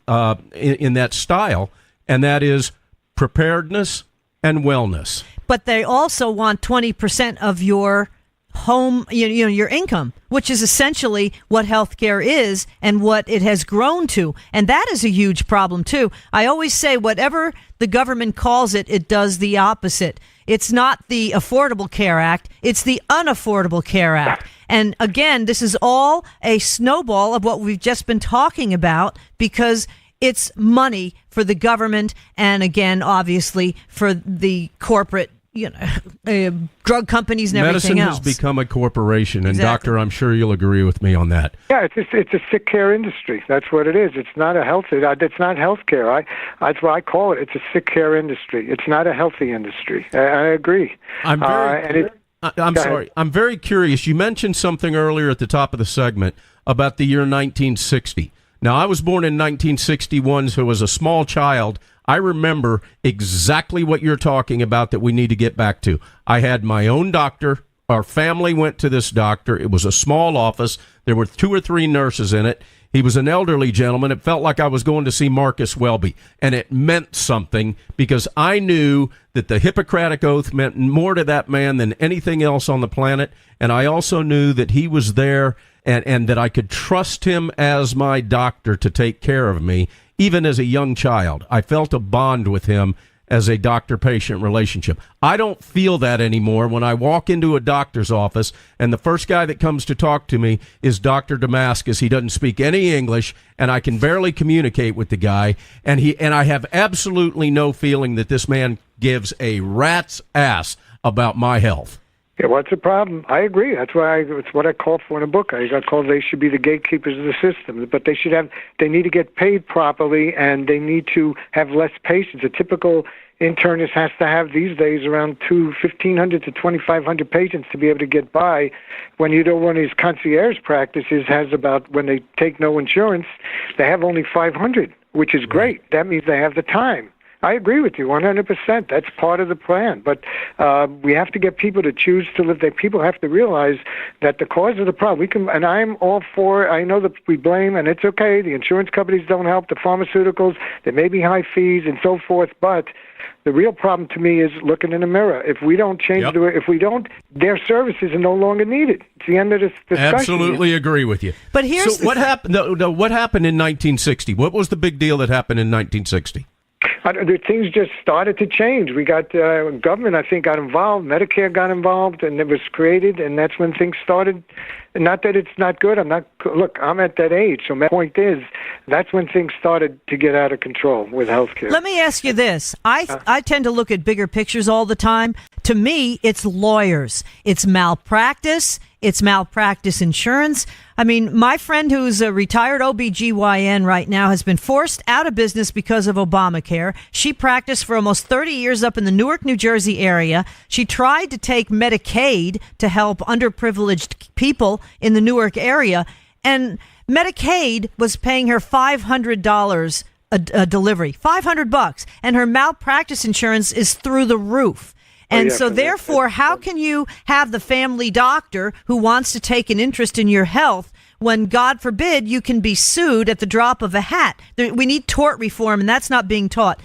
in that style, and that is preparedness and wellness. But they also want 20% of your home, your income, which is essentially what healthcare is and what it has grown to. And that is a huge problem, too. I always say whatever the government calls it, it does the opposite. It's not the Affordable Care Act. It's the Unaffordable Care Act. And again, this is all a snowball of what we've just been talking about, because it's money for the government and, again, obviously for the corporate drug companies and everything else. Medicine has become a corporation, and Exactly. Doctor, I'm sure you'll agree with me on that. Yeah, it's a sick care industry. That's what it is. It's not a healthy. It's not healthcare. That's what I call it. It's a sick care industry. It's not a healthy industry. I agree. I'm sorry. I'm very curious. You mentioned something earlier at the top of the segment about the year 1960. Now, I was born in 1961, so as a small child, I remember exactly what you're talking about that we need to get back to. I had my own doctor. Our family went to this doctor. It was a small office. There were 2 or 3 nurses in it. He was an elderly gentleman. It felt like I was going to see Marcus Welby, and it meant something because I knew that the Hippocratic Oath meant more to that man than anything else on the planet, and I also knew that he was there and that I could trust him as my doctor to take care of me, even as a young child. I felt a bond with him as a doctor-patient relationship. I don't feel that anymore when I walk into a doctor's office and the first guy that comes to talk to me is Dr. Damascus. He doesn't speak any English, and I can barely communicate with the guy, and I have absolutely no feeling that this man gives a rat's ass about my health. Yeah, what's the problem? I agree. That's what I called for in a book. I got called they should be the gatekeepers of the system, but they need to get paid properly, and they need to have less patients. A typical internist has to have these days around 1,500 to 2,500 patients to be able to get by. When you do one of these concierge practices has about, when they take no insurance, they have only 500, which is great. That means they have the time. I agree with you 100%. That's part of the plan. But we have to get people to choose to live there. People have to realize that the cause of the problem, and I'm all for, I know that we blame, and it's okay, the insurance companies don't help, the pharmaceuticals, there may be high fees and so forth, but the real problem to me is looking in the mirror. If we don't change their services are no longer needed. It's the end of this discussion. Absolutely agree with you. But here's what happened. What happened in 1960? What was the big deal that happened in 1960? Things just started to change. We got government, I think, got involved. Medicare got involved, and it was created, and that's when things started. Not that it's not good. Look, I'm at that age, so my point is that's when things started to get out of control with healthcare. Let me ask you this. I tend to look at bigger pictures all the time. To me, it's lawyers. It's malpractice. It's malpractice insurance. I mean, my friend who's a retired OBGYN right now has been forced out of business because of Obamacare. She practiced for almost 30 years up in the Newark, New Jersey area. She tried to take Medicaid to help underprivileged people in the Newark area, and Medicaid was paying her $500 a delivery, $500, and her malpractice insurance is through the roof. And so therefore, how can you have the family doctor who wants to take an interest in your health when, God forbid, you can be sued at the drop of a hat? We need tort reform, and that's not being taught.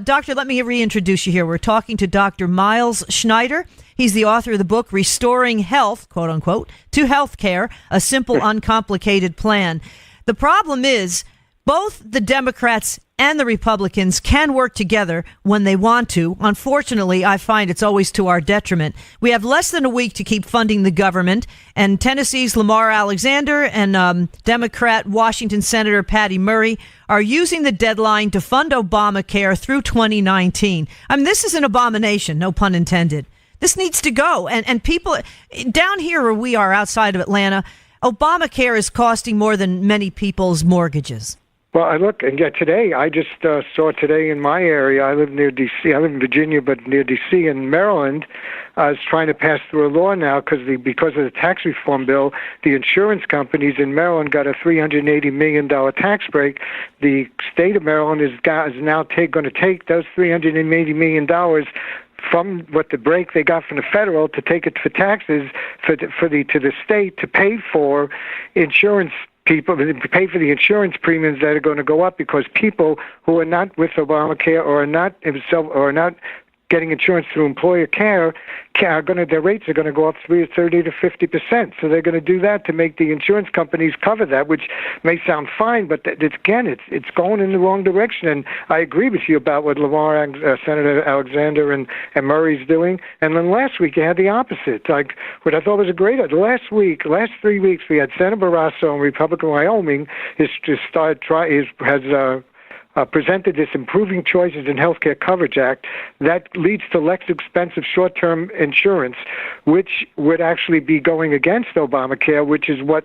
Doctor, let me reintroduce you here. We're talking to Dr. MYLES SCHNEIDER. He's the author of the book, Restoring Health, quote unquote, to Healthcare, a simple, uncomplicated plan. The problem is both the Democrats and the Republicans can work together when they want to. Unfortunately, I find it's always to our detriment. We have less than a week to keep funding the government, and Tennessee's Lamar Alexander and Democrat Washington Senator Patty Murray are using the deadline to fund Obamacare through 2019. I mean, this is an abomination, no pun intended. This needs to go. And people down here where we are outside of Atlanta, Obamacare is costing more than many people's mortgages. Well, today, I just saw today in my area, I live near D.C., I live in Virginia, but near D.C. in Maryland, is trying to pass through a law now because of the tax reform bill, the insurance companies in Maryland got a $380 million tax break. The state of Maryland is now going to take those $380 million from what the break they got from the federal to take it for taxes to the state to pay for insurance people, pay for the insurance premiums that are going to go up because people who are not with Obamacare or are not getting insurance through employer care their rates are going to go up 30 to 50%. So they're going to do that to make the insurance companies cover that, which may sound fine, but it's going in the wrong direction. And I agree with you about what Senator Alexander and Murray's doing. And then last week you had the opposite. Like what I thought was a great idea. Last 3 weeks we had Senator Barrasso in Republican Wyoming presented this Improving Choices in Healthcare Coverage Act that leads to less expensive short-term insurance, which would actually be going against Obamacare, which is what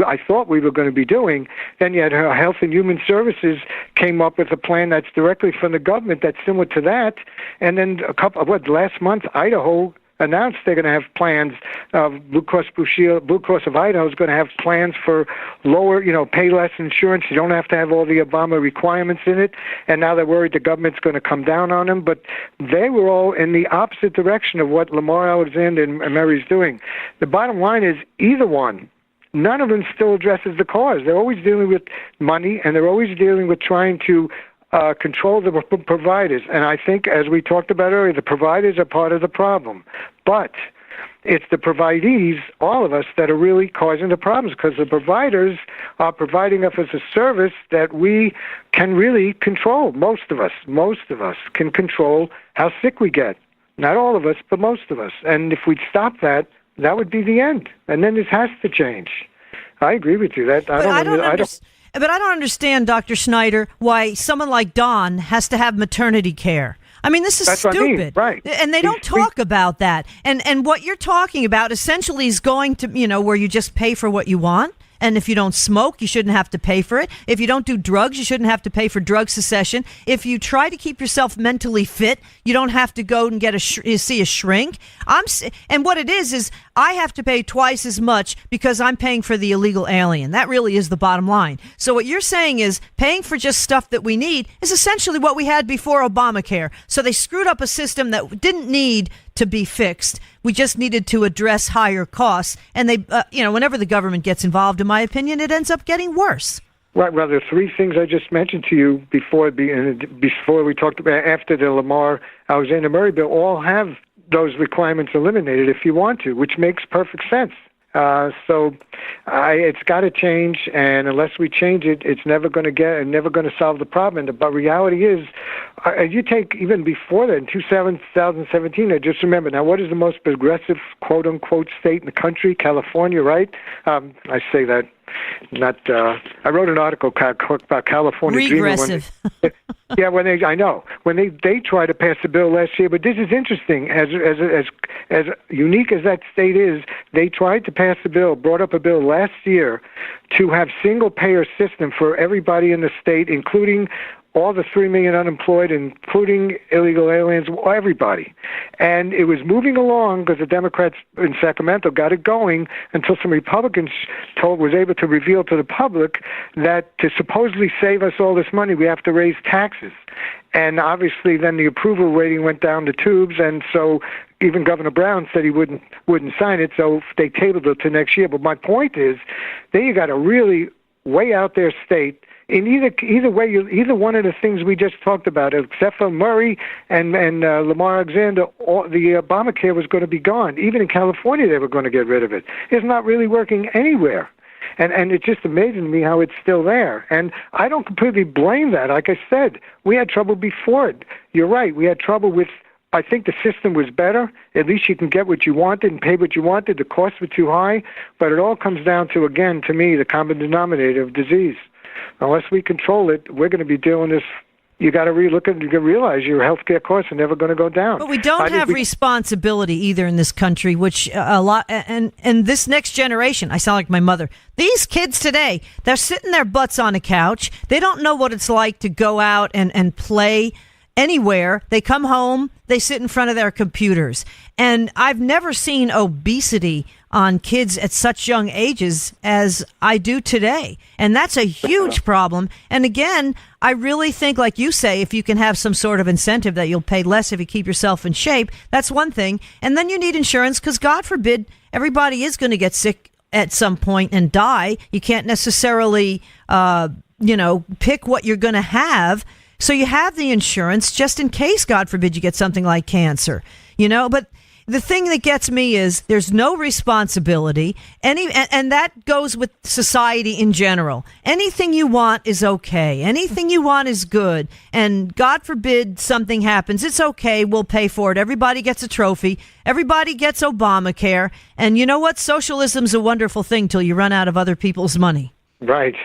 I thought we were going to be doing. Then yet Health and Human Services came up with a plan that's directly from the government that's similar to that. And then last month, Idaho announced they're going to have plans. Blue Cross of Idaho is going to have plans for lower, pay less insurance. You don't have to have all the Obama requirements in it. And now they're worried the government's going to come down on them. But they were all in the opposite direction of what Lamar Alexander and Mary's doing. The bottom line is either one. None of them still addresses the cause. They're always dealing with money, and they're always dealing with trying to control the providers. And I think, as we talked about earlier, the providers are part of the problem. But it's the providees, all of us, that are really causing the problems, because the providers are providing us a service that we can really control. Most of us can control how sick we get. Not all of us, but most of us. And if we'd stop that, that would be the end. And then this has to change. I agree with you. But I don't understand, Dr. Schneider, why someone like Don has to have maternity care. I mean, this is stupid. What I mean, right. And they don't talk about that. And what you're talking about essentially is going to, where you just pay for what you want. And if you don't smoke, you shouldn't have to pay for it. If you don't do drugs, you shouldn't have to pay for drug cessation. If you try to keep yourself mentally fit, you don't have to go and see a shrink. And what it is I have to pay twice as much because I'm paying for the illegal alien. That really is the bottom line. So what you're saying is paying for just stuff that we need is essentially what we had before Obamacare. So they screwed up a system that didn't need to be fixed. We just needed to address higher costs. And they, whenever the government gets involved, in my opinion, it ends up getting worse. Right. Well, there are three things I just mentioned to you before we talked about after the Lamar Alexander Murray bill. All have those requirements eliminated if you want to, which makes perfect sense. It's got to change, and unless we change it, it's never going to solve the problem. But reality is, you take even before that, in 2017, I just remember, now what is the most progressive, quote-unquote, state in the country? California, right? I say that. I wrote an article about California. Regressive. Yeah, when they tried to pass a bill last year, but this is interesting. As unique as that state is, they tried to pass a bill, brought up a bill last year to have single-payer system for everybody in the state, including all the 3 million unemployed, including illegal aliens, everybody. And it was moving along because the Democrats in Sacramento got it going until some Republicans was able to reveal to the public that to supposedly save us all this money, we have to raise taxes. And obviously then the approval rating went down the tubes, and so even Governor Brown said he wouldn't sign it, so they tabled it to next year. But my point is, then you got a really way out there state. In either way, either one of the things we just talked about, except for Murray and Lamar Alexander, the Obamacare was going to be gone. Even in California, they were going to get rid of it. It's not really working anywhere. And it's just amazing to me how it's still there. And I don't completely blame that. Like I said, we had trouble before it. You're right. We had trouble with, I think the system was better. At least you can get what you wanted and pay what you wanted. The costs were too high. But it all comes down to, again, to me, the common denominator of disease. Unless we control it, we're going to be doing this. You got to relook at it. You can realize your healthcare costs are never going to go down. But we don't have responsibility either in this country, which a lot, and this next generation, I sound like my mother. These kids today, they're sitting their butts on a couch. They don't know what it's like to go out and play anywhere. They come home, they sit in front of their computers. And I've never seen obesity on kids at such young ages as I do today. And that's a huge problem. And again, I really think, like you say, if you can have some sort of incentive that you'll pay less if you keep yourself in shape, that's one thing. And then you need insurance because, God forbid, everybody is going to get sick at some point and die. You can't necessarily, pick what you're going to have. So you have the insurance just in case, God forbid, you get something like cancer, but the thing that gets me is there's no responsibility. And that goes with society in general. Anything you want is okay. Anything you want is good. And God forbid something happens. It's okay. We'll pay for it. Everybody gets a trophy. Everybody gets Obamacare. And you know what? Socialism's a wonderful thing till you run out of other people's money. Right.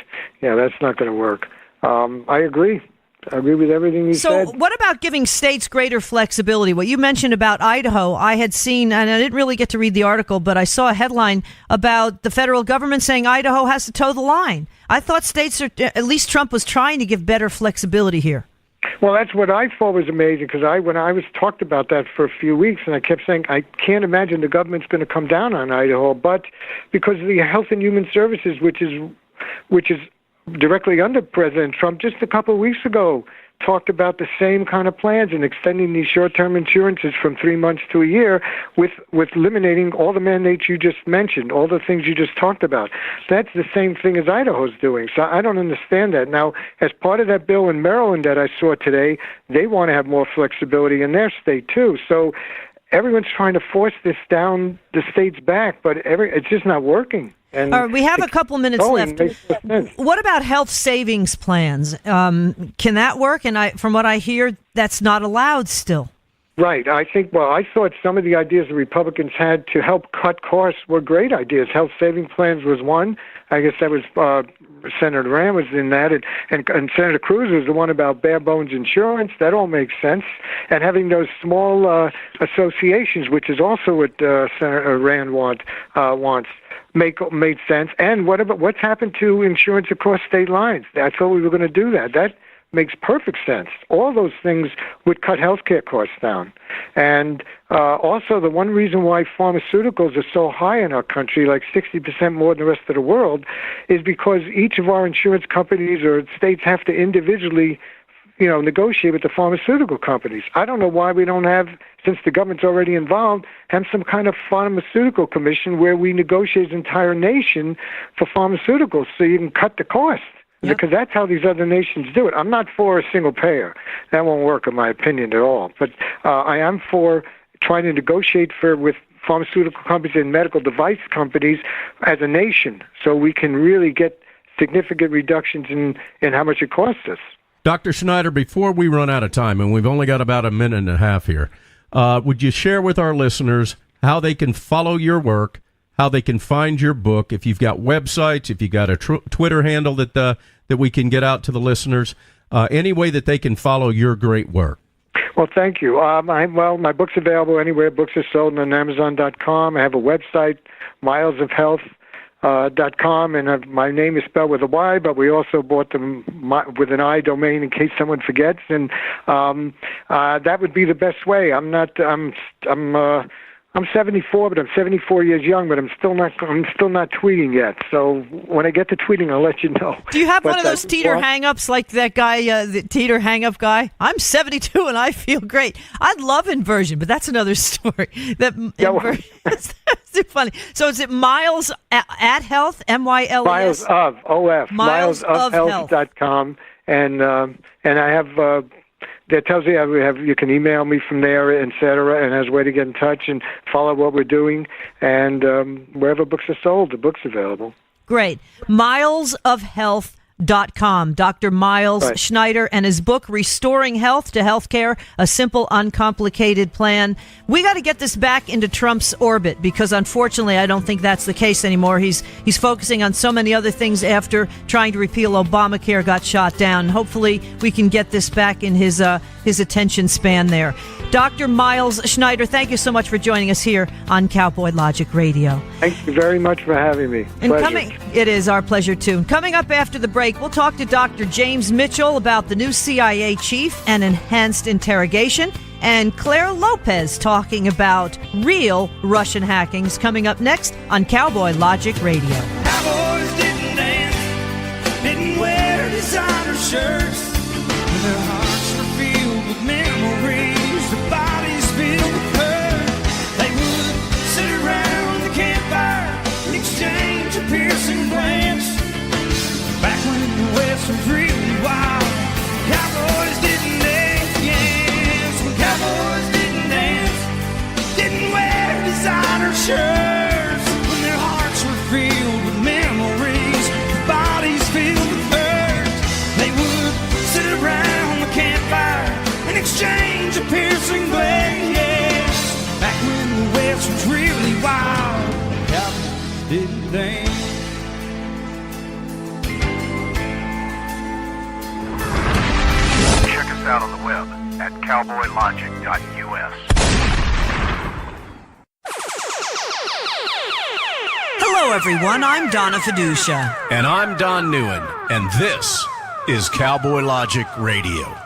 Yeah, that's not going to work. I agree. I agree with everything you said. So what about giving states greater flexibility? What you mentioned about Idaho, I had seen, and I didn't really get to read the article, but I saw a headline about the federal government saying Idaho has to toe the line. I thought states are, at least Trump was trying to give better flexibility here. Well, that's what I thought was amazing, because when I was talked about that for a few weeks, and I kept saying, I can't imagine the government's going to come down on Idaho, but because of the Health and Human Services, which is directly under President Trump, just a couple of weeks ago, talked about the same kind of plans and extending these short-term insurances from 3 months to a year with eliminating all the mandates you just mentioned, all the things you just talked about. That's the same thing as Idaho's doing. So I don't understand that. Now, as part of that bill in Maryland that I saw today, they want to have more flexibility in their state too. So everyone's trying to force this down the state's back, but it's just not working. And all right, we have a couple minutes left. What about health savings plans? Can that work? And from what I hear, that's not allowed still. Right. I thought some of the ideas the Republicans had to help cut costs were great ideas. Health savings plans was one. I guess that was Senator Rand was in that, and Senator Cruz was the one about bare bones insurance. That all makes sense. And having those small associations, which is also what Senator Rand wants. Made sense. And what's happened to insurance across state lines? I thought we were going to do that. That makes perfect sense. All those things would cut healthcare costs down. And also the one reason why pharmaceuticals are so high in our country, like 60% more than the rest of the world, is because each of our insurance companies or states have to individually negotiate with the pharmaceutical companies. I don't know why we don't have, since the government's already involved, have some kind of pharmaceutical commission where we negotiate as an entire nation for pharmaceuticals so you can cut the cost. Yep. Because that's how these other nations do it. I'm not for a single payer. That won't work, in my opinion, at all. But I am for trying to negotiate with pharmaceutical companies and medical device companies as a nation so we can really get significant reductions in how much it costs us. Dr. Schneider, before we run out of time, and we've only got about a minute and a half here, would you share with our listeners how they can follow your work, how they can find your book, if you've got websites, if you've got a Twitter handle that we can get out to the listeners, any way that they can follow your great work? Well, thank you. My book's available anywhere books are sold, on Amazon.com. I have a website, MYLESofhealth.com, and my name is spelled with a Y, but we also bought them with an I domain in case someone forgets, and that would be the best way. I'm 74, but I'm 74 years young, but I'm still not tweeting yet. So when I get to tweeting, I'll let you know. Do you have one of those teeter hang-ups like that guy, the teeter hang-up guy? I'm 72 and I feel great. I'd love inversion, but that's another story. That's too funny. So is it Miles at Health, MYLES? Miles of OF. MylesofHealth.com, and I have. That tells you you can email me from there, et cetera, and has a way to get in touch and follow what we're doing. And wherever books are sold, the book's available. Great. MylesofHealth.com. Dr. Miles Schneider and his book, Restoring Health to Healthcare, a simple, uncomplicated plan. We got to get this back into Trump's orbit because, unfortunately, I don't think that's the case anymore. He's focusing on so many other things after trying to repeal Obamacare got shot down. Hopefully, we can get this back in his attention span there. Dr. Miles Schneider, thank you so much for joining us here on Cowboy Logic Radio. Thank you very much for having me. It is our pleasure, too. Coming up after the break, we'll talk to Dr. James Mitchell about the new CIA chief and enhanced interrogation, and Claire Lopez talking about real Russian hackings, coming up next on Cowboy Logic Radio. Cowboys didn't dance, didn't wear designer shirts. Their hearts were filled with memories, their bodies filled with hurt. They would sit around the campfire and exchange a piercing glance. Back when the West was really wild, cowboys didn't dance, yes. When cowboys didn't dance, didn't wear designer shirts. When their hearts were filled with memories, their bodies filled with hurt. They would sit around the campfire and exchange a piercing glance, yes. Back when the West was really wild, cowboys didn't dance. Check us out on the web at cowboylogic.us. Hello, everyone. I'm Donna Fiducia. And I'm Don Neuen, and this is Cowboy Logic Radio.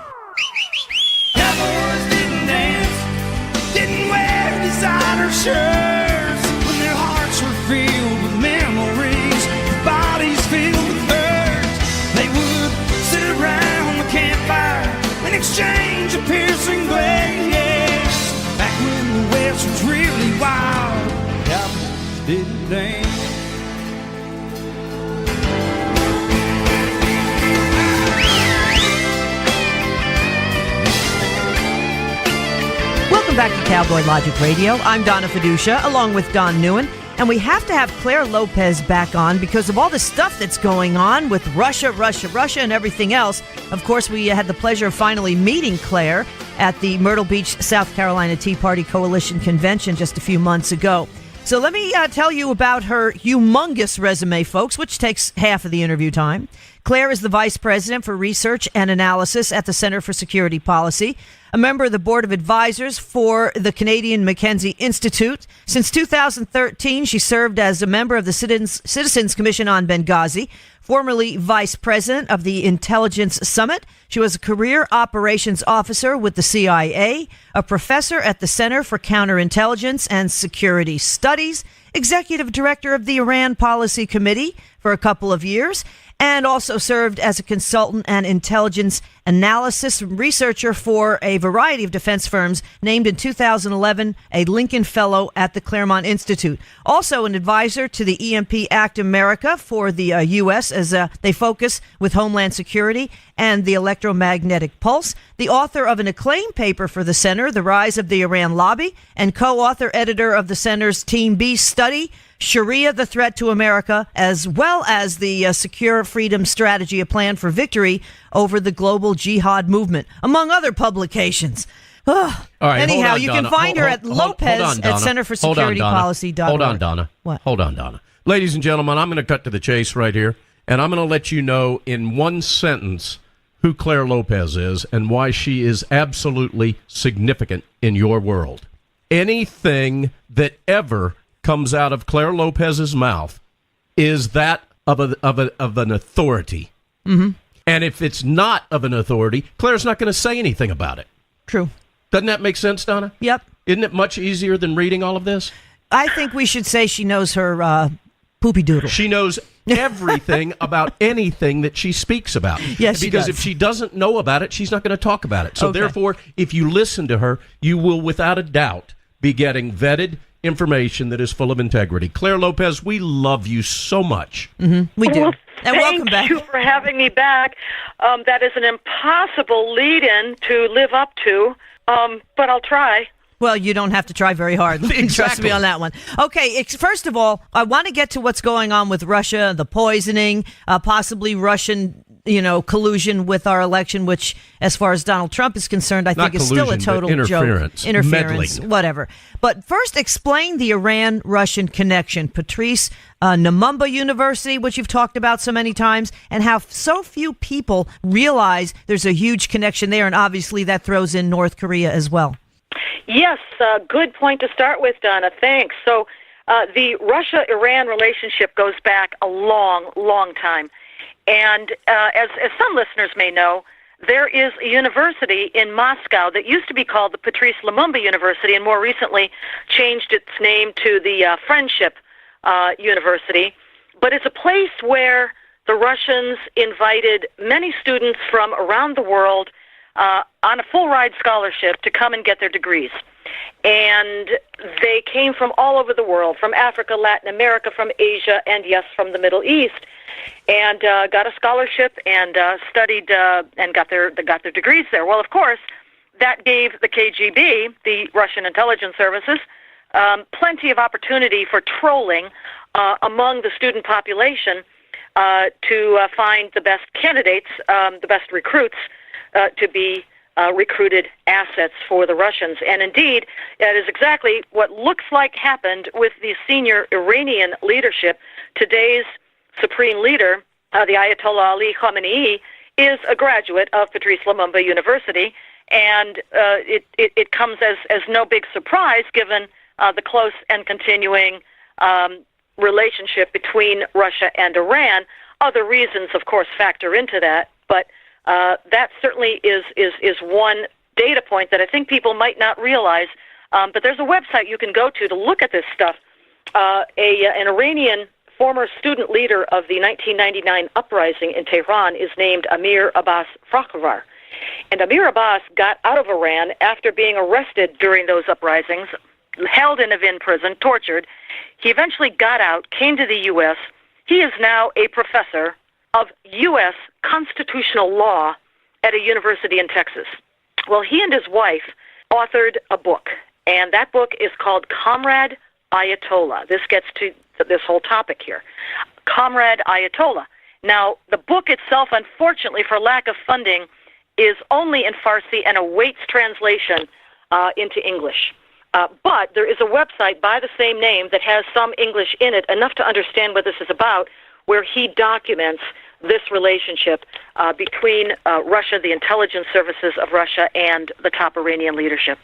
shores when their hearts were filled with memories, their bodies filled with hurt. They would sit around the campfire and exchange a piercing glare. Back when the West was really wild, cowboys didn't dance. Welcome back to Cowboy Logic Radio. I'm Donna Fiducia, along with Don Neuen, and we have to have Claire Lopez back on because of all the stuff that's going on with Russia, and everything else. Of course, we had the pleasure of finally meeting Claire at the Myrtle Beach, South Carolina Tea Party Coalition Convention just a few months ago. So let me tell you about her humongous resume, folks, which takes half of the interview time. Claire is the Vice President for Research and Analysis at the Center for Security Policy, a member of the Board of Advisors for the Canadian Mackenzie Institute. Since 2013, she served as a member of the Citizens Commission on Benghazi, formerly Vice President of the Intelligence Summit. She was a career operations officer with the CIA, a professor at the Center for Counterintelligence and Security Studies, executive director of the Iran Policy Committee for a couple of years, and also served as a consultant and intelligence analysis researcher for a variety of defense firms, named in 2011 a Lincoln Fellow at the Claremont Institute. Also an advisor to the EMP Act America for the U.S. as they focus with Homeland Security and the electromagnetic pulse. The author of an acclaimed paper for the Center, The Rise of the Iran Lobby, and co-author editor of the Center's Team B study, Sharia, the Threat to America, as well as the Secure Freedom Strategy, a plan for victory over the global jihad movement, among other publications. All right, anyhow, on, you Donna. can find her at Lopez at centerforsecuritypolicy.org. Hold on, Donna. What? Hold on, Donna. Ladies and gentlemen, I'm going to cut to the chase right here, and I'm going to let you know in one sentence who Claire Lopez is and why she is absolutely significant in your world. Anything that ever comes out of Claire Lopez's mouth is that of an authority. Mm-hmm. And if it's not of an authority, Claire's not going to say anything about it. True. Doesn't that make sense, Donna? Yep. Isn't it much easier than reading all of this? I think we should say she knows her poopy doodle. She knows everything about anything that she speaks about. Yes, she because does. if she doesn't know about it, she's not going to talk about it. So Okay. therefore, if you listen to her, you will without a doubt be getting vetted information that is full of integrity. Claire Lopez, we love you so much. Mm-hmm. We do. Well, and welcome back. Thank you for having me back. That is an impossible lead-in to live up to, but I'll try. Well, you don't have to try very hard. Trust Exactly. me on that one. Okay, first of all, I want to get to what's going on with Russia, the poisoning, possibly Russian, collusion with our election, which, as far as Donald Trump is concerned, I Not think is still a collusion, total but interference. joke. Interference, Meddling. whatever. But first, explain the Iran-Russian connection. Patrice Lumumba University, which you've talked about so many times, and how so few people realize there's a huge connection there, and obviously that throws in North Korea as well. Yes, good point to start with, Donna. Thanks. So the Russia-Iran relationship goes back a long, long time. And as some listeners may know, there is a university in Moscow that used to be called the Patrice Lumumba University and more recently changed its name to the Friendship University. But it's a place where the Russians invited many students from around the world on a full-ride scholarship to come and get their degrees. And they came from all over the world, from Africa, Latin America, from Asia, and yes, from the Middle East, and got a scholarship and studied and got their degrees there. Well, of course, that gave the KGB, the Russian intelligence services, plenty of opportunity for trolling among the student population to find the best candidates, the best recruits, to be recruited assets for the Russians. And indeed, that is exactly what looks like happened with the senior Iranian leadership. Today's supreme leader, the Ayatollah Ali Khamenei, is a graduate of Patrice Lumumba University, and it comes as no big surprise given the close and continuing relationship between Russia and Iran. Other reasons, of course, factor into that, but that certainly is one data point that I think people might not realize But there's a website you can go to look at this stuff. An Iranian former student leader of the 1999 uprising in Tehran is named Amir Abbas Fakhrar. And Amir Abbas got out of Iran after being arrested during those uprisings, held in Evin prison, tortured. He eventually got out, came to the U.S. He is now a professor of U.S. constitutional law at a university in Texas. Well, he and his wife authored a book, and that book is called Comrade Ayatollah. This gets to this whole topic here. Comrade Ayatollah. Now, the book itself, unfortunately, for lack of funding, is only in Farsi and awaits translation into English. But there is a website by the same name that has some English in it, enough to understand what this is about, where he documents this relationship between Russia, the intelligence services of Russia, and the top Iranian leadership.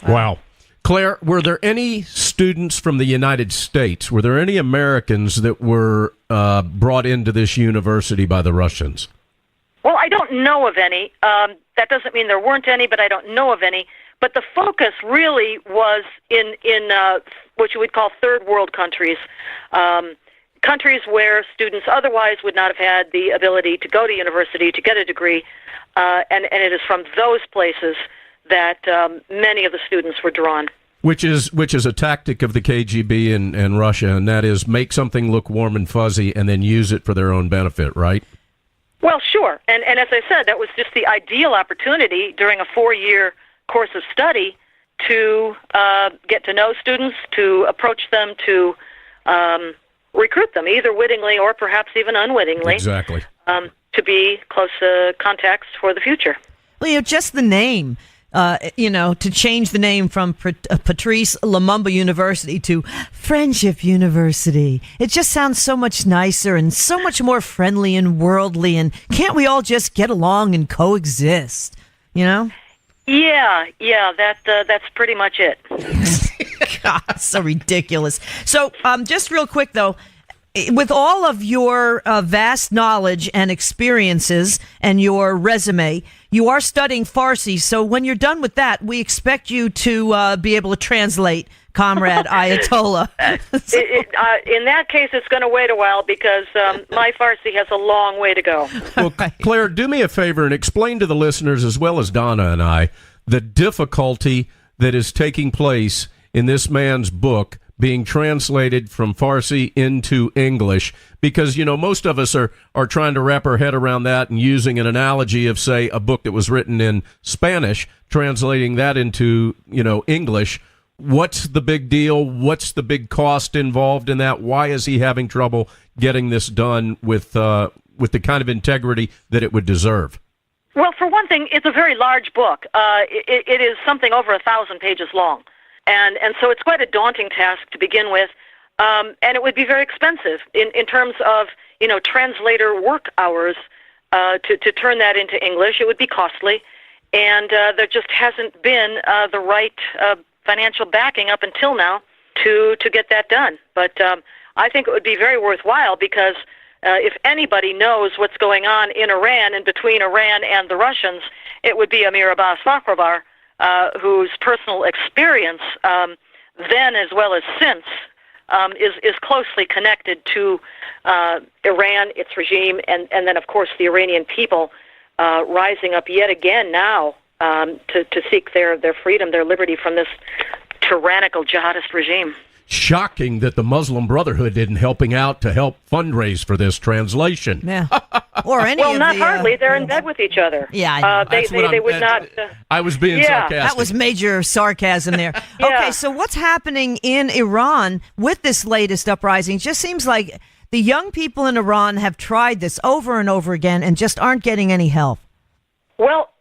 Wow. Claire, were there any students from the United States, were there any Americans that were brought into this university by the Russians? Well, I don't know of any. That doesn't mean there weren't any, but I don't know of any. But the focus really was in what you would call third world countries, countries where students otherwise would not have had the ability to go to university to get a degree, and it is from those places that many of the students were drawn. Which is a tactic of the KGB and Russia, and that is make something look warm and fuzzy and then use it for their own benefit, right? Well, sure. And as I said, that was just the ideal opportunity during a 4-year course of study to get to know students, to approach them, to recruit them, either wittingly or perhaps even unwittingly. Exactly. To be close contacts for the future. Well, just the name. To change the name from Patrice Lumumba University to Friendship University. It just sounds so much nicer and so much more friendly and worldly. And can't we all just get along and coexist? Yeah, that's pretty much it. God, so ridiculous. So, just real quick, though, with all of your vast knowledge and experiences and your resume, you are studying Farsi. So when you're done with that, we expect you to be able to translate Comrade Ayatollah. In that case, it's going to wait a while because my Farsi has a long way to go. Well, Claire, do me a favor and explain to the listeners, as well as Donna and I, the difficulty that is taking place in this man's book being translated from Farsi into English, because, most of us are trying to wrap our head around that and using an analogy of, say, a book that was written in Spanish, translating that into, English. What's the big deal? What's the big cost involved in that? Why is he having trouble getting this done with the kind of integrity that it would deserve? Well, for one thing, it's a very large book. It is something over 1,000 pages long. And so it's quite a daunting task to begin with, and it would be very expensive in terms of translator work hours to turn that into English. It would be costly, and there just hasn't been the right financial backing up until now to get that done. But I think it would be very worthwhile because if anybody knows what's going on in Iran and between Iran and the Russians, it would be Amir Abbas Fakhrar, whose personal experience then as well as since is closely connected to Iran, its regime, and then, of course, the Iranian people rising up yet again now to seek their freedom, their liberty from this tyrannical jihadist regime. Shocking that the Muslim Brotherhood didn't helping out to help fundraise for this translation. Yeah. Or any well, of not the, hardly. They're in bed with each other. Yeah, they would not. I was being sarcastic. That was major sarcasm there. Yeah. Okay, so what's happening in Iran with this latest uprising? It just seems like the young people in Iran have tried this over and over again and just aren't getting any help. Well,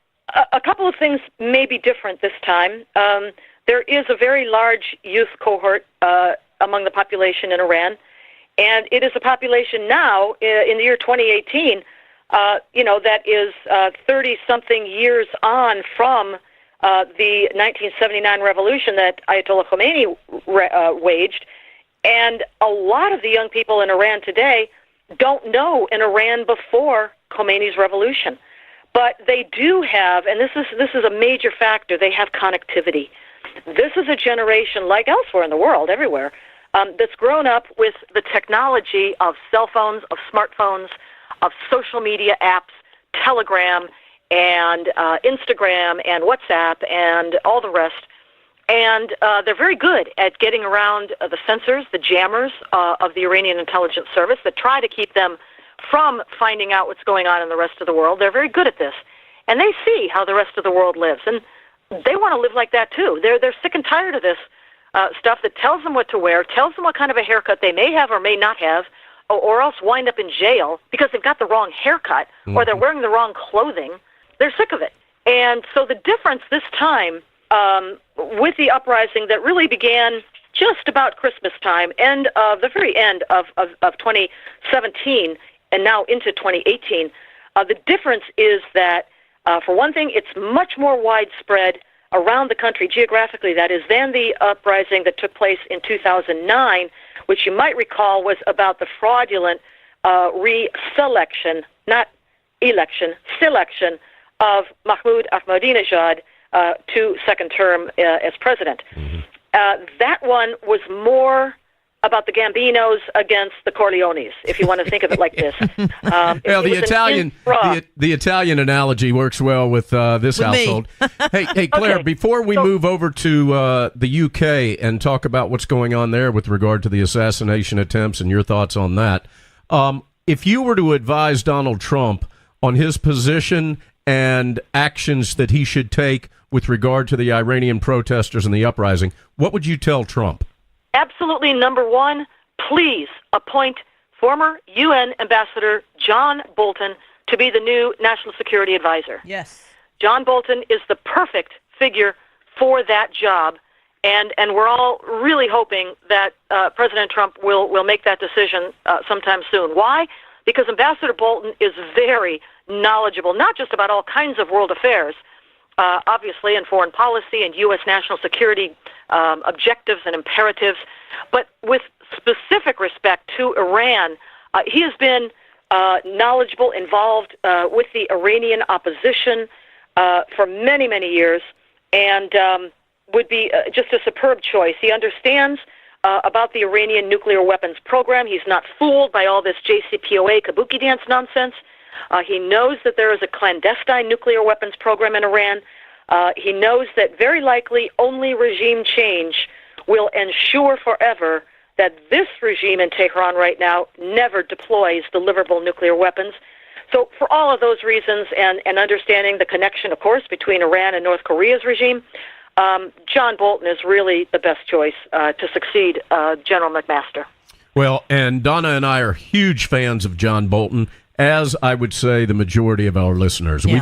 a couple of things may be different this time. There is a very large youth cohort among the population in Iran, and it is a population now in the year 2018, that is 30-something years on from the 1979 revolution that Ayatollah Khomeini waged, and a lot of the young people in Iran today don't know an Iran before Khomeini's revolution. But they do have, and this is a major factor, they have connectivity. This is a generation, like elsewhere in the world, everywhere, that's grown up with the technology of cell phones, of smartphones, of social media apps, Telegram, and Instagram, and WhatsApp, and all the rest. And they're very good at getting around the censors, the jammers of the Iranian intelligence service that try to keep them from finding out what's going on in the rest of the world. They're very good at this. And they see how the rest of the world lives. And they want to live like that, too. They're sick and tired of this stuff that tells them what to wear, tells them what kind of a haircut they may have or may not have, or else wind up in jail because they've got the wrong haircut or they're wearing the wrong clothing. They're sick of it. And so the difference this time with the uprising that really began just about Christmas time, the very end of 2017 and now into 2018, the difference is that, for one thing, it's much more widespread around the country, geographically that is, than the uprising that took place in 2009, which you might recall was about the fraudulent reselection, not election, selection of Mahmoud Ahmadinejad to second term as president. That one was more about the Gambinos against the Corleones, if you want to think of it like this. Well, the Italian analogy works well with this with household. Hey, Claire, Okay, before we move over to the UK and talk about what's going on there with regard to the assassination attempts and your thoughts on that, if you were to advise Donald Trump on his position and actions that he should take with regard to the Iranian protesters and the uprising, what would you tell Trump? Absolutely, number one, please appoint former UN Ambassador John Bolton to be the new National Security Advisor. Yes. John Bolton is the perfect figure for that job, and we're all really hoping that President Trump will make that decision sometime soon. Why? Because Ambassador Bolton is very knowledgeable, not just about all kinds of world affairs, obviously in foreign policy and U.S. national security objectives and imperatives, but with specific respect to Iran, he has been knowledgeable, involved with the Iranian opposition for many, many years, and would be just a superb choice. He understands about the Iranian nuclear weapons program. He's not fooled by all this JCPOA kabuki dance nonsense. He knows that there is a clandestine nuclear weapons program in Iran. He knows that very likely only regime change will ensure forever that this regime in Tehran right now never deploys deliverable nuclear weapons. So for all of those reasons and understanding the connection, of course, between Iran and North Korea's regime, John Bolton is really the best choice to succeed General McMaster. Well, and Donna and I are huge fans of John Bolton, as I would say the majority of our listeners. Yeah.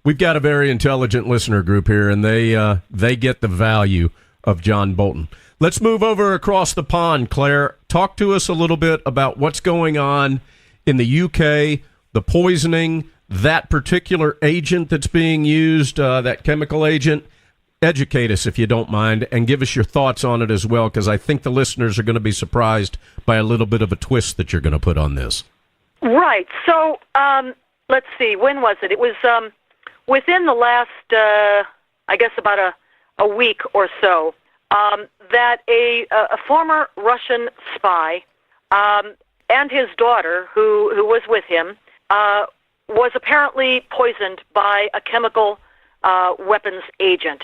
We've got a very intelligent listener group here, and they get the value of John Bolton. Let's move over across the pond, Claire. Talk to us a little bit about what's going on in the UK, the poisoning, that particular agent that's being used, that chemical agent. Educate us, if you don't mind, and give us your thoughts on it as well, because I think the listeners are going to be surprised by a little bit of a twist that you're going to put on this. Right. So let's see. When was it? It was within the last, I guess, about a week or so, that a former Russian spy and his daughter, who was with him, was apparently poisoned by a chemical weapons agent.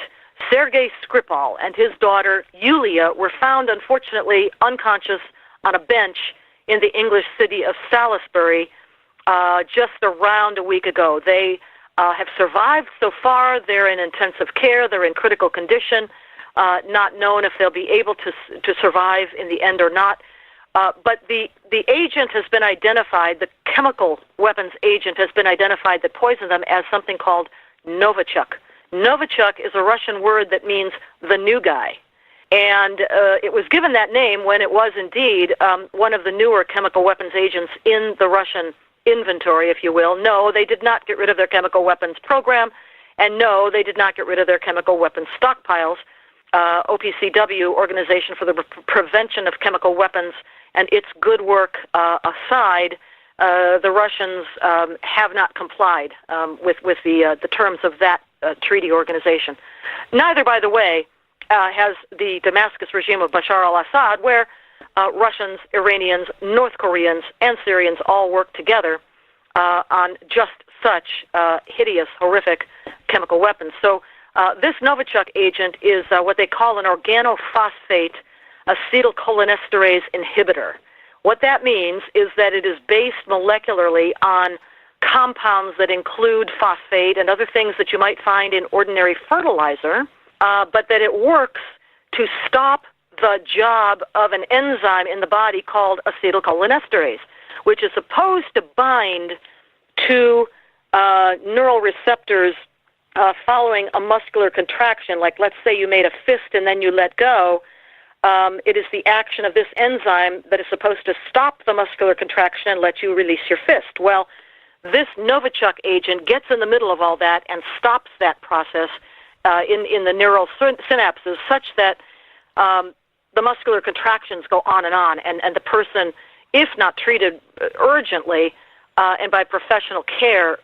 Sergei Skripal and his daughter, Yulia, were found, unfortunately, unconscious on a bench in the English city of Salisbury just around a week ago. They have survived so far. They're in intensive care. They're in critical condition, not known if they'll be able to survive in the end or not. But the agent has been identified, the chemical weapons agent has been identified that poisoned them as something called Novichok. Novichok is a Russian word that means the new guy. And it was given that name when it was indeed one of the newer chemical weapons agents in the Russian inventory, if you will. No, they did not get rid of their chemical weapons program, and no, they did not get rid of their chemical weapons stockpiles. OPCW, Organization for the Prevention of Chemical Weapons, and its good work aside, the Russians have not complied with the terms of that treaty organization. Neither, by the way, has the Damascus regime of Bashar al-Assad, where Russians, Iranians, North Koreans, and Syrians all work together on just such hideous, horrific chemical weapons. So this Novichok agent is what they call an organophosphate acetylcholinesterase inhibitor. What that means is that it is based molecularly on compounds that include phosphate and other things that you might find in ordinary fertilizer, but that it works to stop the job of an enzyme in the body called acetylcholinesterase, which is supposed to bind to neural receptors following a muscular contraction. Like, let's say you made a fist and then you let go. It is the action of this enzyme that is supposed to stop the muscular contraction and let you release your fist. Well, this Novichok agent gets in the middle of all that and stops that process in the neural synapses, such that the muscular contractions go on, and the person, if not treated urgently and by professional care,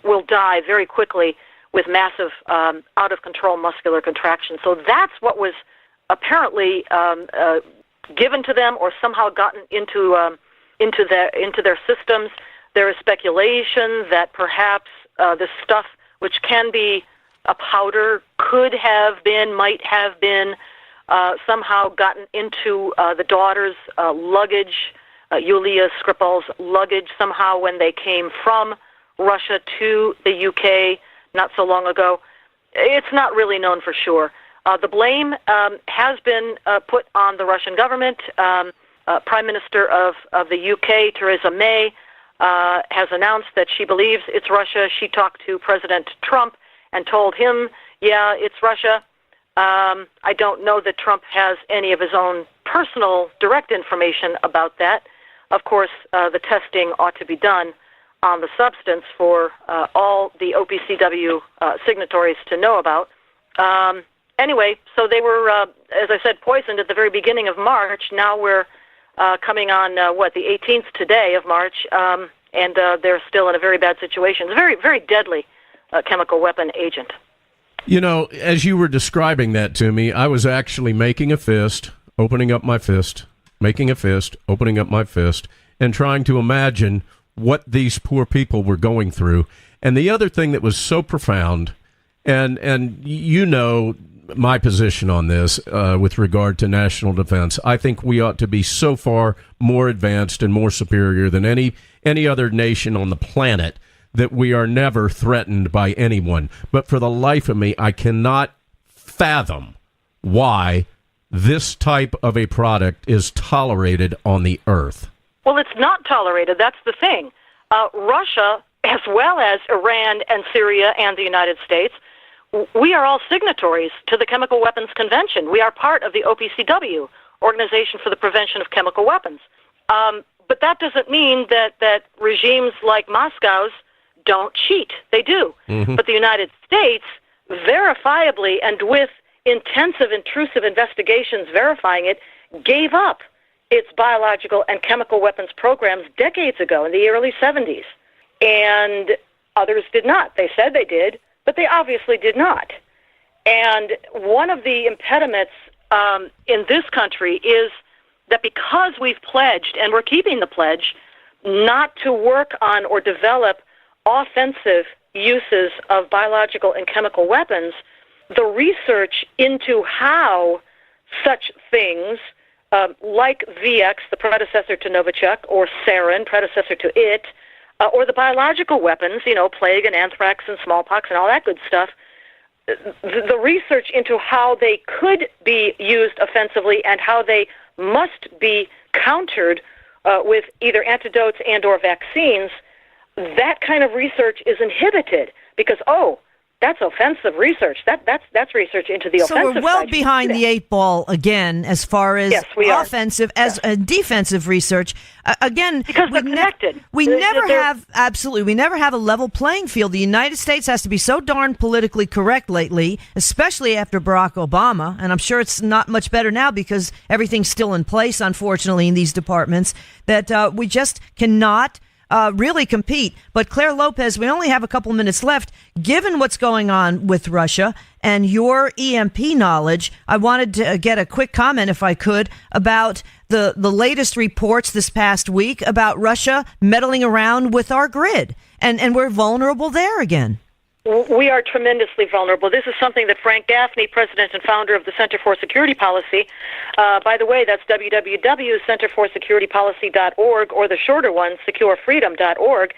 will die very quickly with massive out-of-control muscular contraction. So that's what was apparently given to them, or somehow gotten into their systems. There is speculation that perhaps this stuff, which can be a powder, might have been somehow gotten into the daughter's luggage, Yulia Skripal's luggage, somehow when they came from Russia to the UK not so long ago. It's not really known for sure. The blame has been put on the Russian government. Prime Minister of the UK, Theresa May, has announced that she believes it's Russia. She talked to President Trump and told him, yeah, it's Russia. I don't know that Trump has any of his own personal direct information about that. Of course, the testing ought to be done on the substance for all the OPCW signatories to know about. Anyway, so they were, as I said, poisoned at the very beginning of March. Now we're coming on, the 18th today of March, and they're still in a very bad situation. It's a very, very deadly chemical weapon agent. You know, as you were describing that to me, I was actually making a fist, opening up my fist, making a fist, opening up my fist, and trying to imagine what these poor people were going through. And the other thing that was so profound, and you know my position on this with regard to national defense, I think we ought to be so far more advanced and more superior than any other nation on the planet, that we are never threatened by anyone. But for the life of me, I cannot fathom why this type of a product is tolerated on the earth. Well, it's not tolerated. That's the thing. Russia, as well as Iran and Syria and the United States, we are all signatories to the Chemical Weapons Convention. We are part of the OPCW, Organization for the Prevention of Chemical Weapons. But that doesn't mean that regimes like Moscow's don't cheat. They do. Mm-hmm. But the United States, verifiably and with intensive, intrusive investigations verifying it, gave up its biological and chemical weapons programs decades ago in the early 70s. And others did not. They said they did, but they obviously did not. And one of the impediments in this country is that because we've pledged, and we're keeping the pledge, not to work on or develop offensive uses of biological and chemical weapons, the research into how such things, like VX, the predecessor to Novichok, or sarin, predecessor to it, or the biological weapons, plague and anthrax and smallpox and all that good stuff, the research into how they could be used offensively and how they must be countered with either antidotes and or vaccines, that kind of research is inhibited because, that's offensive research. That's research into the offensive side. So we're well behind the eight ball again as far as offensive as defensive research. Again, because they're connected. We never have a level playing field. The United States has to be so darn politically correct lately, especially after Barack Obama, and I'm sure it's not much better now because everything's still in place, unfortunately, in these departments, that we just cannot really compete. But Claire Lopez, we only have a couple minutes left. Given what's going on with Russia and your EMP knowledge, I wanted to get a quick comment, if I could, about the latest reports this past week about Russia meddling around with our grid. And we're vulnerable there again. We are tremendously vulnerable. This is something that Frank Gaffney, president and founder of the Center for Security Policy, by the way, that's www.centerforsecuritypolicy.org, or the shorter one, securefreedom.org,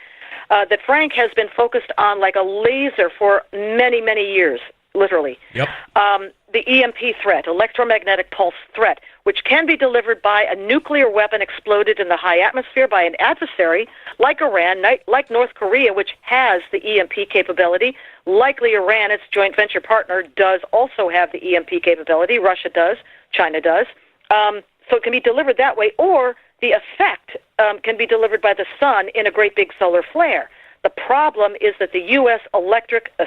that Frank has been focused on like a laser for many, many years, literally. Yep. The EMP threat, electromagnetic pulse threat, which can be delivered by a nuclear weapon exploded in the high atmosphere by an adversary like Iran, like North Korea, which has the EMP capability. Likely Iran, its joint venture partner, does also have the EMP capability. Russia does. China does. So it can be delivered that way, or the effect can be delivered by the sun in a great big solar flare. The problem is that the U.S.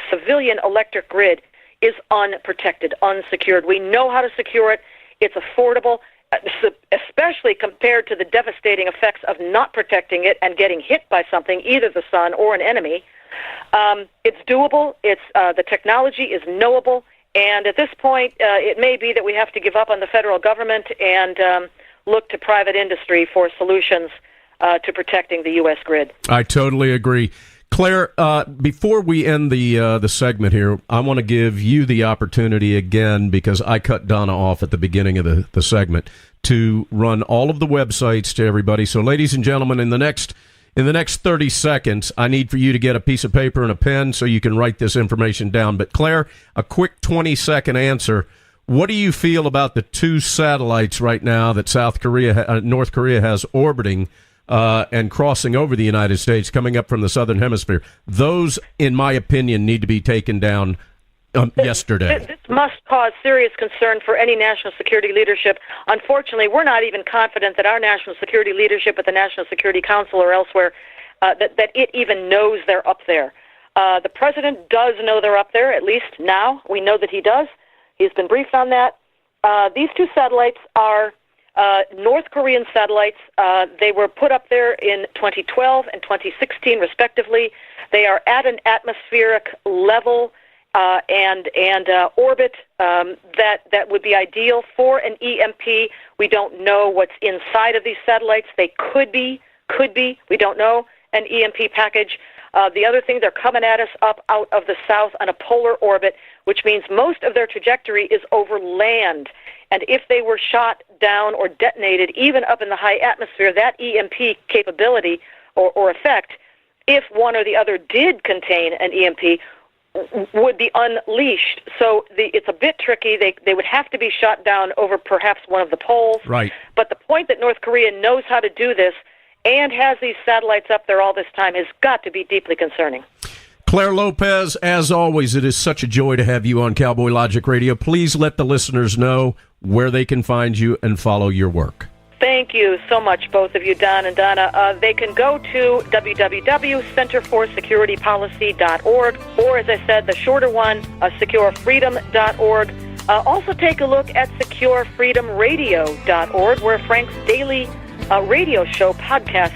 civilian electric grid is unprotected, unsecured. We know how to secure it. It's affordable, especially compared to the devastating effects of not protecting it and getting hit by something, either the sun or an enemy. It's doable. The technology is knowable. And at this point, it may be that we have to give up on the federal government and look to private industry for solutions to protecting the U.S. grid. I totally agree. Claire, before we end the segment here, I want to give you the opportunity again, because I cut Donna off at the beginning of the segment, to run all of the websites to everybody. So, ladies and gentlemen, in the next 30 seconds, I need for you to get a piece of paper and a pen so you can write this information down. But Claire, a quick 20-second answer. What do you feel about the two satellites right now that North Korea has orbiting and crossing over the United States, coming up from the southern hemisphere? Those, in my opinion, need to be taken down yesterday. This must cause serious concern for any national security leadership. Unfortunately, we're not even confident that our national security leadership at the National Security Council or elsewhere, that it even knows they're up there. The president does know they're up there, at least now. We know that he does. He's been briefed on that. These two satellites are North Korean satellites. They were put up there in 2012 and 2016, respectively. They are at an atmospheric level and orbit that would be ideal for an EMP. We don't know what's inside of these satellites. They could be, we don't know, an EMP package. The other thing, they're coming at us up out of the south on a polar orbit, which means most of their trajectory is over land. And if they were shot down or detonated, even up in the high atmosphere, that EMP capability or effect, if one or the other did contain an EMP, would be unleashed. So it's a bit tricky. They would have to be shot down over perhaps one of the poles. Right. But the point that North Korea knows how to do this and has these satellites up there all this time has got to be deeply concerning. Claire Lopez, as always, it is such a joy to have you on Cowboy Logic Radio. Please let the listeners know where they can find you and follow your work. Thank you so much, both of you, Don and Donna. They can go to www.centerforsecuritypolicy.org, or, as I said, the shorter one, securefreedom.org. Also take a look at securefreedomradio.org, where Frank's daily radio show podcasts,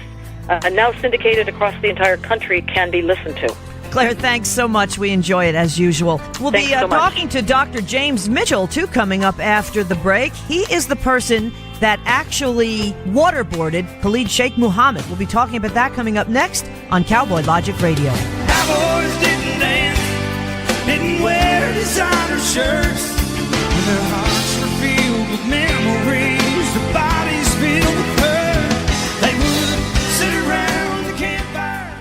now syndicated across the entire country, can be listened to. Claire, thanks so much. We enjoy it as usual. We'll be talking to Dr. James Mitchell, too, coming up after the break. He is the person that actually waterboarded Khalid Sheikh Mohammed. We'll be talking about that coming up next on Cowboy Logic Radio. Cowboys didn't dance, didn't wear designer shirts. Their hearts were filled with memories, their bodies filled with hurt. They would sit around the campfire.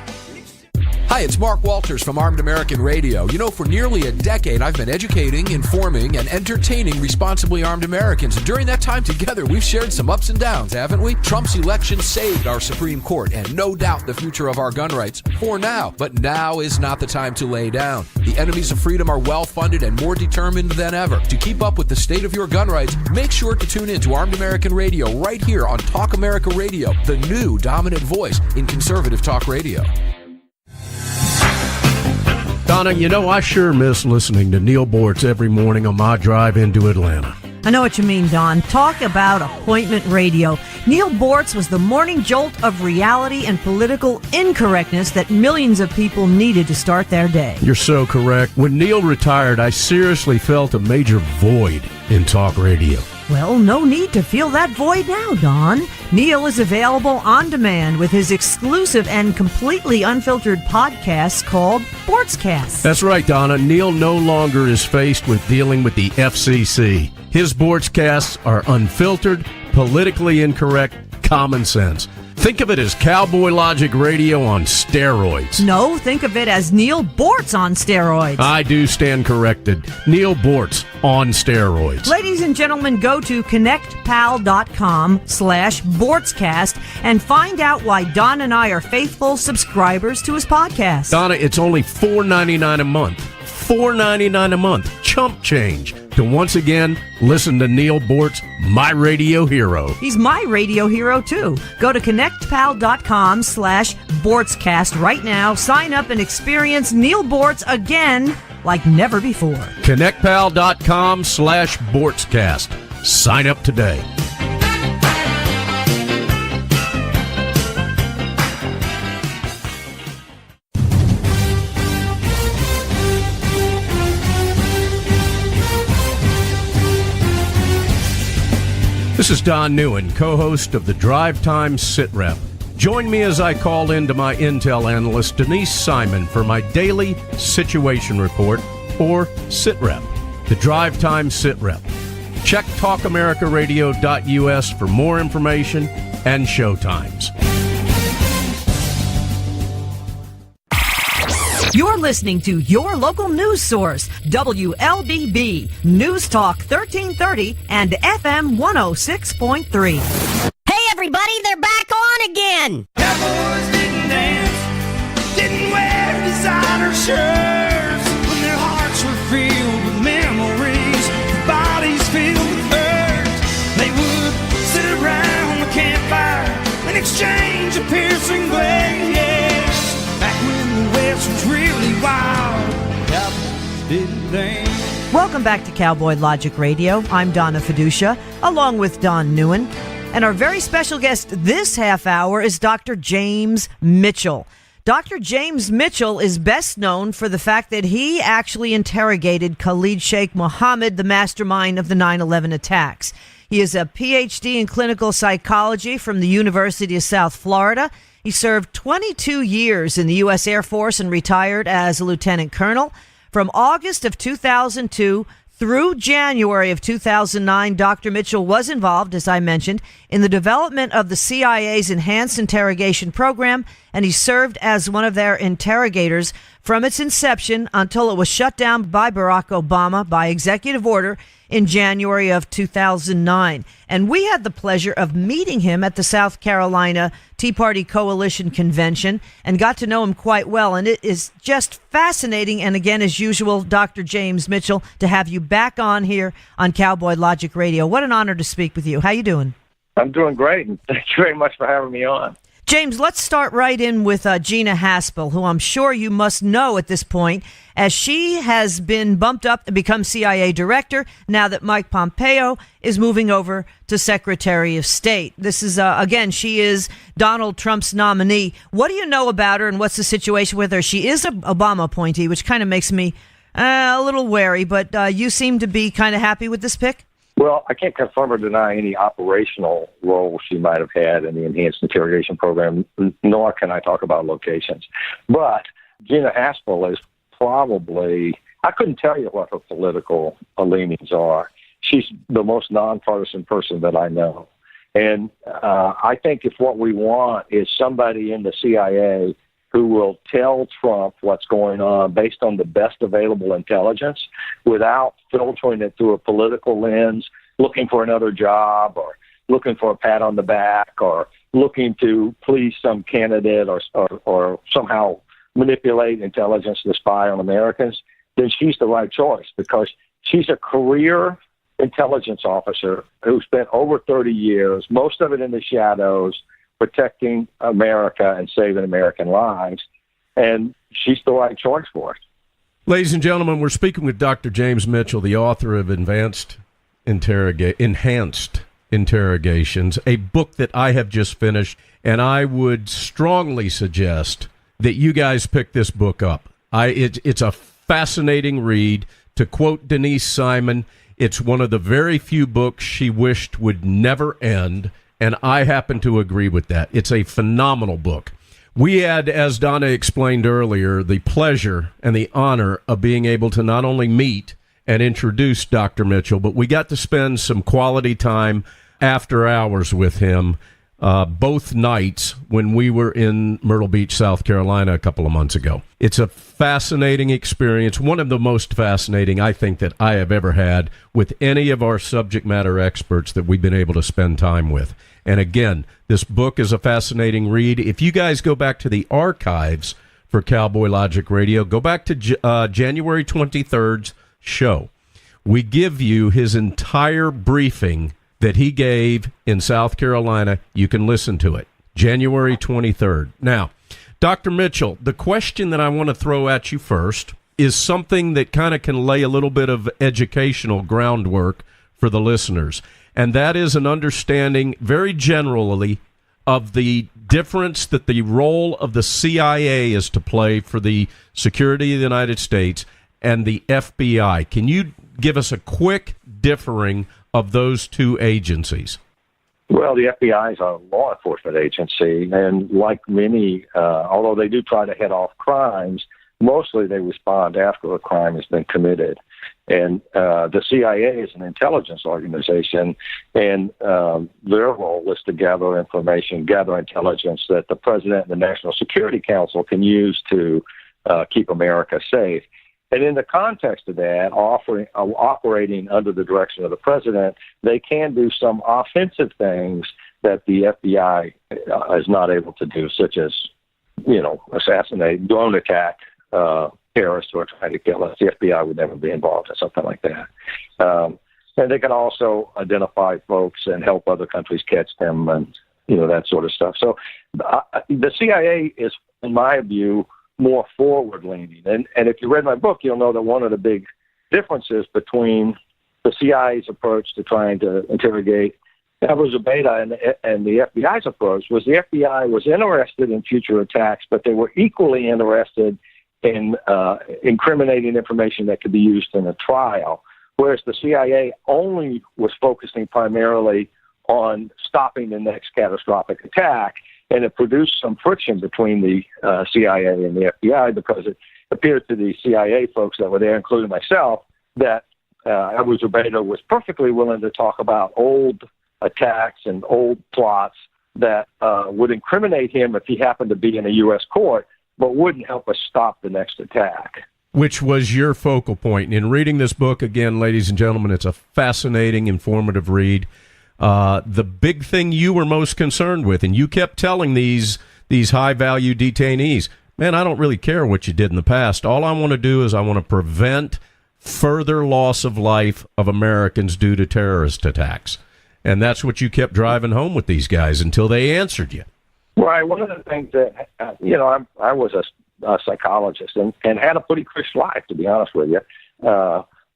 Hi, it's Mark Walters from Armed American Radio. You know, for nearly a decade, I've been educating, informing, and entertaining responsibly armed Americans. And during that time together, we've shared some ups and downs, haven't we? Trump's election saved our Supreme Court and no doubt the future of our gun rights for now. But now is not the time to lay down. The enemies of freedom are well-funded and more determined than ever. To keep up with the state of your gun rights, make sure to tune in to Armed American Radio right here on Talk America Radio, the new dominant voice in conservative talk radio. Donna, you know, I sure miss listening to Neil Bortz every morning on my drive into Atlanta. I know what you mean, Don. Talk about appointment radio. Neil Bortz was the morning jolt of reality and political incorrectness that millions of people needed to start their day. You're so correct. When Neil retired, I seriously felt a major void in talk radio. Well, no need to feel that void now, Don. Neil is available on demand with his exclusive and completely unfiltered podcast called Bortzcast. That's right, Donna. Neil no longer is faced with dealing with the FCC. His Bortzcasts are unfiltered, politically incorrect, common sense. Think of it as Cowboy Logic Radio on steroids. No, think of it as Neil Bortz on steroids. I do stand corrected. Neil Bortz on steroids. Ladies and gentlemen, go to connectpal.com/Bortzcast and find out why Don and I are faithful subscribers to his podcast. Donna, it's only $4.99 a month. $4.99 a month. Chump change. To once again listen to Neil Bortz, my radio hero. He's my radio hero, too. Go to connectpal.com/Bortzcast right now. Sign up and experience Neil Bortz again like never before. Connectpal.com/Bortzcast. Sign up today. This is Don Neuen, co-host of the Drive Time Sit Rep. Join me as I call in to my Intel analyst, Denise Simon, for my daily situation report, or Sit Rep, the Drive Time Sit Rep. Check talkamericaradio.us for more information and show times. You're listening to your local news source, WLBB, News Talk 1330 and FM 106.3. Hey, everybody, they're back on again. Cowboys didn't dance, didn't wear designer shirts. When their hearts were filled with memories, their bodies filled with hurt. They would sit around the campfire and exchange a piercing glare. Back when the West was really wild, Cowboys didn't dance. Welcome back to Cowboy Logic Radio. I'm Donna Fiducia, along with Don Neuen. And our very special guest this half hour is Dr. James Mitchell. Dr. James Mitchell is best known for the fact that he actually interrogated Khalid Sheikh Mohammed, the mastermind of the 9/11 attacks. He is a PhD in clinical psychology from the University of South Florida. He served 22 years in the U.S. Air Force and retired as a lieutenant colonel. From August of 2002 through January of 2009, Dr. Mitchell was involved, as I mentioned, in the development of the CIA's Enhanced Interrogation Program, and he served as one of their interrogators from its inception until it was shut down by Barack Obama by executive order in January of 2009. And we had the pleasure of meeting him at the South Carolina Tea Party Coalition Convention and got to know him quite well. And it is just fascinating. And again, as usual, Dr. James Mitchell, to have you back on here on Cowboy Logic Radio. What an honor to speak with you. How you doing? I'm doing great, and thank you very much for having me on. James, let's start right in with Gina Haspel, who I'm sure you must know at this point, as she has been bumped up to become CIA director now that Mike Pompeo is moving over to Secretary of State. This is, again, she is Donald Trump's nominee. What do you know about her, and what's the situation with her? She is an Obama appointee, which kind of makes me a little wary, but you seem to be kind of happy with this pick? Well, I can't confirm or deny any operational role she might have had in the Enhanced Interrogation Program, nor can I talk about locations. But Gina Haspel is probably, I couldn't tell you what her political leanings are. She's the most nonpartisan person that I know. And I think if what we want is somebody in the CIA who will tell Trump what's going on based on the best available intelligence without filtering it through a political lens, looking for another job or looking for a pat on the back or looking to please some candidate or somehow manipulate intelligence to spy on Americans, then she's the right choice because she's a career intelligence officer who spent over 30 years, most of it in the shadows, protecting America and saving American lives, and she's the right choice for it. Ladies and gentlemen, we're speaking with Dr. James Mitchell, the author of Enhanced Enhanced Interrogations, a book that I have just finished, and I would strongly suggest that you guys pick this book up. It's a fascinating read. To quote Denise Simon, it's one of the very few books she wished would never end, and I happen to agree with that. It's a phenomenal book. We had, as Donna explained earlier, the pleasure and the honor of being able to not only meet and introduce Dr. Mitchell, but we got to spend some quality time after hours with him both nights when we were in Myrtle Beach, South Carolina a couple of months ago. It's a fascinating experience, one of the most fascinating I think that I have ever had with any of our subject matter experts that we've been able to spend time with. And again, this book is a fascinating read. If you guys go back to the archives for Cowboy Logic Radio, go back to January 23rd's show. We give you his entire briefing that he gave in South Carolina. You can listen to it. January 23rd. Now, Dr. Mitchell, the question that I want to throw at you first is something that kind of can lay a little bit of educational groundwork for the listeners, and that is an understanding very generally of the difference that the role of the CIA is to play for the security of the United States and the FBI. Can you give us a quick differing of those two agencies? Well, the FBI is a law enforcement agency, and like many, although they do try to head off crimes, mostly they respond after a crime has been committed. And the CIA is an intelligence organization, and their role is to gather information, gather intelligence that the President and the National Security Council can use to keep America safe. And in the context of that, operating under the direction of the president, they can do some offensive things that the FBI is not able to do, such as, assassinate, drone attack terrorists who are trying to kill us. The FBI would never be involved in something like that. And they can also identify folks and help other countries catch them and, that sort of stuff. So the CIA is, in my view, more forward-leaning. And if you read my book, you'll know that one of the big differences between the CIA's approach to trying to interrogate Abu Zubaydah and the FBI's approach was the FBI was interested in future attacks, but they were equally interested in incriminating information that could be used in a trial, whereas the CIA only was focusing primarily on stopping the next catastrophic attack. And it produced some friction between the CIA and the FBI because it appeared to the CIA folks that were there, including myself, that Abu Zubaydah was perfectly willing to talk about old attacks and old plots that would incriminate him if he happened to be in a U.S. court, but wouldn't help us stop the next attack. Which was your focal point. In reading this book, again, ladies and gentlemen, it's a fascinating, informative read. The big thing you were most concerned with, and you kept telling these high-value detainees, man, I don't really care what you did in the past. All I want to do is I want to prevent further loss of life of Americans due to terrorist attacks. And that's what you kept driving home with these guys until they answered you. Right. One of the things that, I was a psychologist and had a pretty cush life, to be honest with you,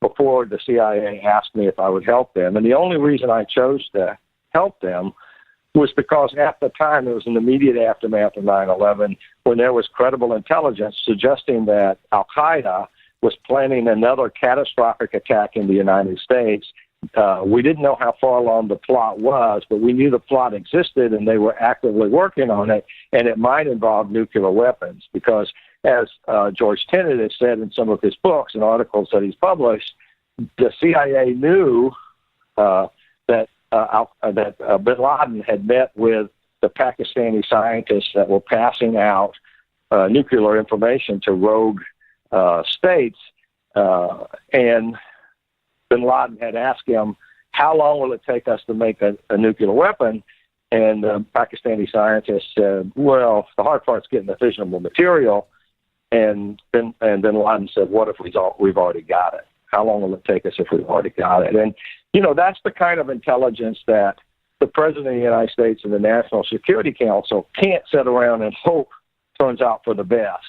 before the CIA asked me if I would help them. And the only reason I chose to help them was because at the time, it was in the immediate aftermath of 9/11, when there was credible intelligence suggesting that Al-Qaeda was planning another catastrophic attack in the United States. We didn't know how far along the plot was, but we knew the plot existed and they were actively working on it, and it might involve nuclear weapons because, as George Tenet has said in some of his books and articles that he's published, the CIA knew that bin Laden had met with the Pakistani scientists that were passing out nuclear information to rogue states, and bin Laden had asked him, how long will it take us to make a nuclear weapon? And the Pakistani scientist said, well, the hard part's getting the fissionable material. And bin Laden said, what if we've already got it? How long will it take us if we've already got it? And, that's the kind of intelligence that the President of the United States and the National Security Council can't sit around and hope turns out for the best.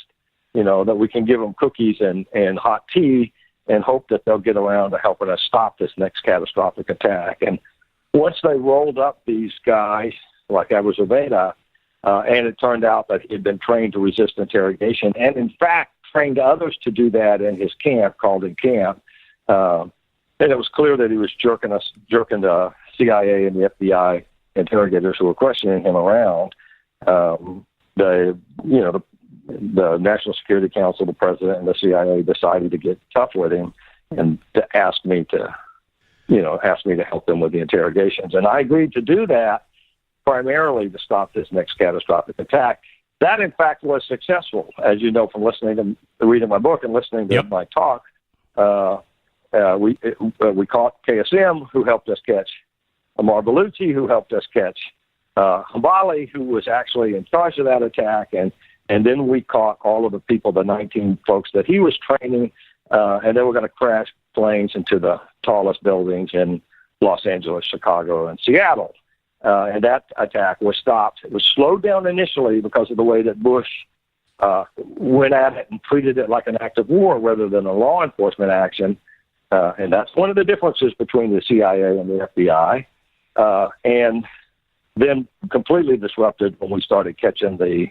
That we can give them cookies and hot tea and hope that they'll get around to helping us stop this next catastrophic attack. And once they rolled up these guys, like Abu Zubaydah, and it turned out that he had been trained to resist interrogation, and in fact trained others to do that in his camp, called in camp, and it was clear that he was jerking the CIA and the FBI interrogators who were questioning him around. The National Security Council, the president, and the CIA decided to get tough with him and to ask me to help them with the interrogations. And I agreed to do that primarily to stop this next catastrophic attack. That, in fact, was successful, as you know from reading my book and listening to my talk. We caught KSM, who helped us catch Amar Baluchi, who helped us catch Hambali, who was actually in charge of that attack, and then we caught all of the people, the 19 folks that he was training, and they were going to crash planes into the tallest buildings in Los Angeles, Chicago, and Seattle. And that attack was stopped. It was slowed down initially because of the way that Bush went at it and treated it like an act of war rather than a law enforcement action. And that's one of the differences between the CIA and the FBI. And then completely disrupted when we started catching the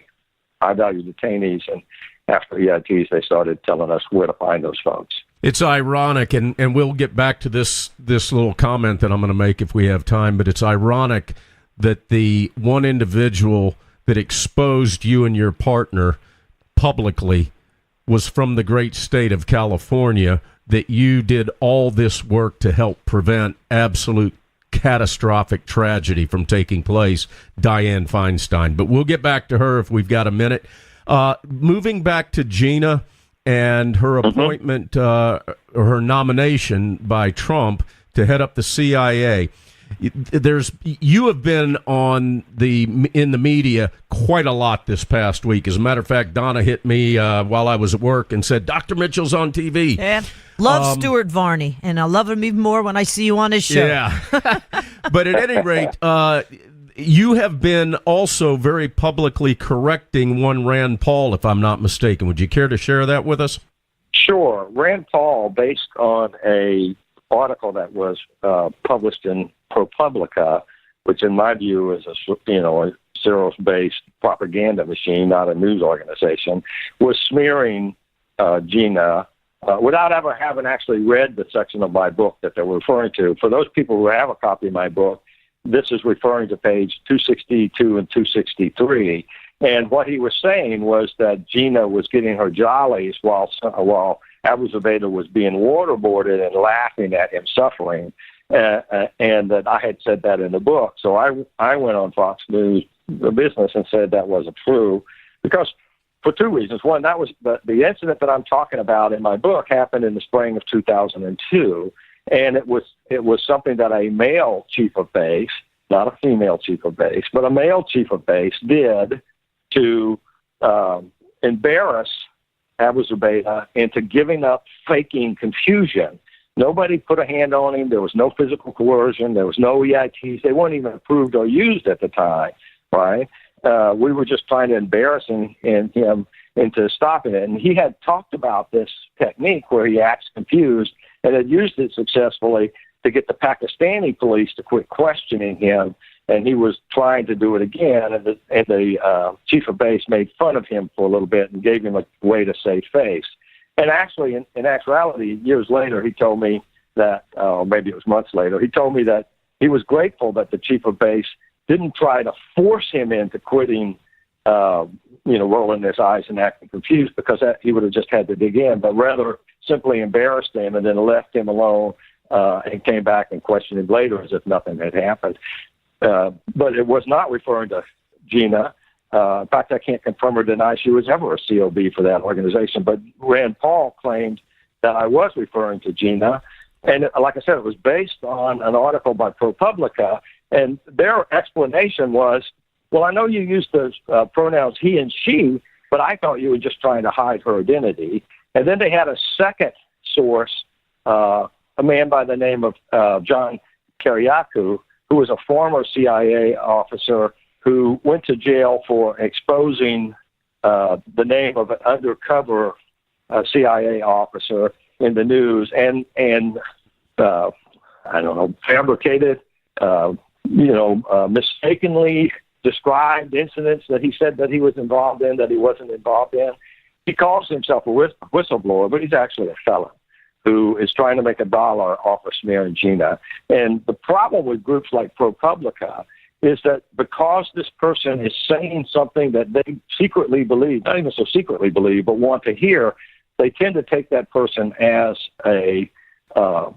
high-value detainees. And after EITs, they started telling us where to find those folks. It's ironic, and we'll get back to this little comment that I'm going to make if we have time, but it's ironic that the one individual that exposed you and your partner publicly was from the great state of California, that you did all this work to help prevent absolute catastrophic tragedy from taking place, Dianne Feinstein. But we'll get back to her if we've got a minute. Moving back to Gina and her appointment, or her nomination by Trump to head up the CIA. You have been in the media quite a lot this past week. As a matter of fact, Donna hit me while I was at work and said, Dr. Mitchell's on TV. Yeah. Love Stuart Varney, and I love him even more when I see you on his show. Yeah. But at any rate, you have been also very publicly correcting one Rand Paul, if I'm not mistaken. Would you care to share that with us? Sure. Rand Paul, based on a article that was published in ProPublica, which in my view is a Soros-based propaganda machine, not a news organization, was smearing Gina without ever having actually read the section of my book that they were referring to. For those people who have a copy of my book, this is referring to page 262 and 263. And what he was saying was that Gina was getting her jollies while Abu Zubaydah was being waterboarded and laughing at him suffering, and that I had said that in the book. So I went on Fox News the Business and said that wasn't true, because for two reasons. One, that was the incident that I'm talking about in my book happened in the spring of 2002, and it was something that a male chief of base, not a female chief of base, but a male chief of base did to embarrass Abu Zubaydah into giving up faking confusion. Nobody put a hand on him. There was no physical coercion. There was no EITs. They weren't even approved or used at the time, right? We were just trying to embarrass him into stopping it. And he had talked about this technique where he acts confused and had used it successfully to get the Pakistani police to quit questioning him. And he was trying to do it again. And the chief of base made fun of him for a little bit and gave him a way to save face. And actually, in actuality, years later, he told me that, maybe it was months later, he told me that he was grateful that the chief of base didn't try to force him into quitting, rolling his eyes and acting confused, because he would have just had to dig in, but rather simply embarrassed him and then left him alone and came back and questioned him later as if nothing had happened. But it was not referring to Gina. In fact, I can't confirm or deny she was ever a COB for that organization. But Rand Paul claimed that I was referring to Gina. And like I said, it was based on an article by ProPublica. And their explanation was, well, I know you used the pronouns he and she, but I thought you were just trying to hide her identity. And then they had a second source, a man by the name of John Kiriakou, who was a former CIA officer who went to jail for exposing the name of an undercover CIA officer in the news and I don't know, fabricated, mistakenly described incidents that he said that he was involved in that he wasn't involved in. He calls himself a whistleblower, but he's actually a felon who is trying to make $1 off of smearing Gina. And the problem with groups like ProPublica is that because this person is saying something that they secretly believe, not even so secretly believe, but want to hear, they tend to take that person as a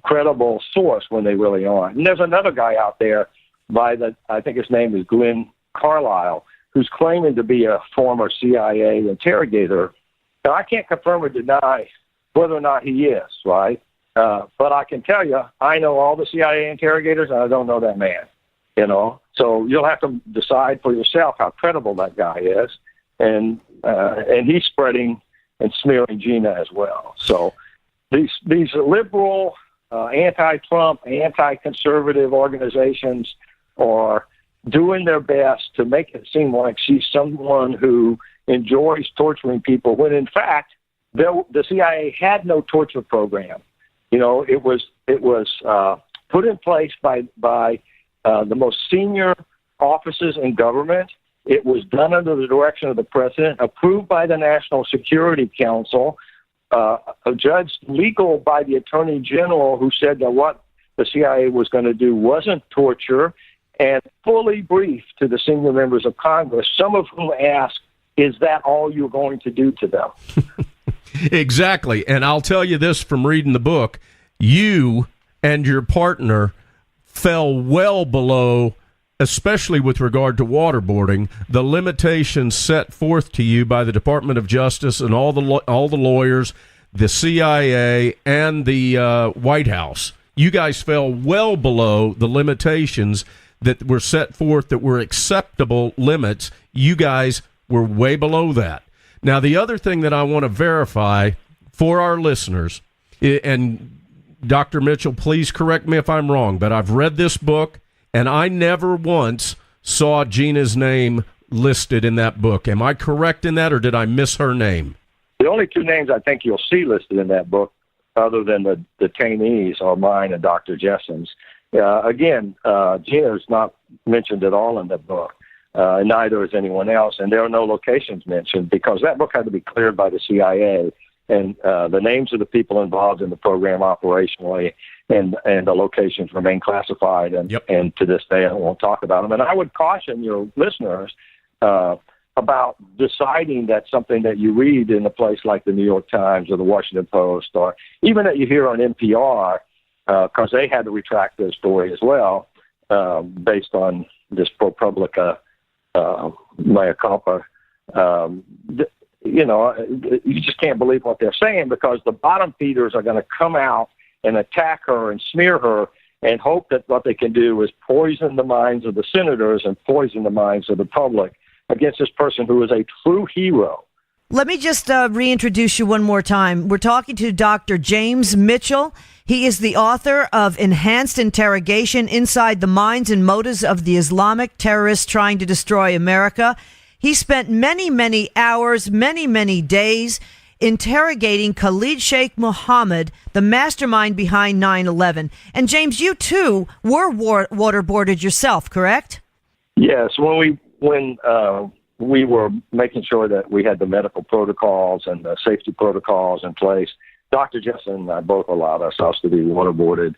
credible source when they really aren't. And there's another guy out there I think his name is Glenn Carlisle, who's claiming to be a former CIA interrogator. Now, I can't confirm or deny whether or not he is, right? But I can tell you, I know all the CIA interrogators, and I don't know that man, So you'll have to decide for yourself how credible that guy is. And he's spreading and smearing Gina as well. So these liberal, anti-Trump, anti-conservative organizations are doing their best to make it seem like she's someone who enjoys torturing people, when in fact the CIA had no torture program. It was put in place by the most senior offices in government. It was done under the direction of the president, approved by the National Security Council, judged legal by the Attorney General, who said that what the CIA was going to do wasn't torture, and fully briefed to the senior members of Congress, some of whom asked, is that all you're going to do to them? Exactly. And I'll tell you this from reading the book, you and your partner fell well below, especially with regard to waterboarding, the limitations set forth to you by the Department of Justice and all the lawyers, the CIA, and the White House. You guys fell well below the limitations that were set forth that were acceptable limits. You guys were way below that. Now, the other thing that I want to verify for our listeners, and Dr. Mitchell, please correct me if I'm wrong, but I've read this book, and I never once saw Gina's name listed in that book. Am I correct in that, or did I miss her name? The only two names I think you'll see listed in that book, other than the detainees, are mine and Dr. Jessen's. Again, Gina is not mentioned at all in the book. Neither is anyone else, and there are no locations mentioned because that book had to be cleared by the CIA, and the names of the people involved in the program operationally and the locations remain classified, and to this day I won't talk about them. And I would caution your listeners about deciding that something that you read in a place like the New York Times or the Washington Post, or even that you hear on NPR, because they had to retract their story as well, based on this ProPublica mea culpa. You just can't believe what they're saying, because the bottom feeders are going to come out and attack her and smear her and hope that what they can do is poison the minds of the senators and poison the minds of the public against this person who is a true hero. Let me just reintroduce you one more time. We're talking to Dr. James Mitchell. He is the author of Enhanced Interrogation: Inside the Minds and Motives of the Islamic Terrorists Trying to Destroy America. He spent many, many hours, many days interrogating Khalid Sheikh Mohammed, the mastermind behind 9/11. And James, you too were waterboarded yourself, correct? Yes, when we were making sure that we had the medical protocols and the safety protocols in place, Dr. Jessen and I both allowed ourselves to be waterboarded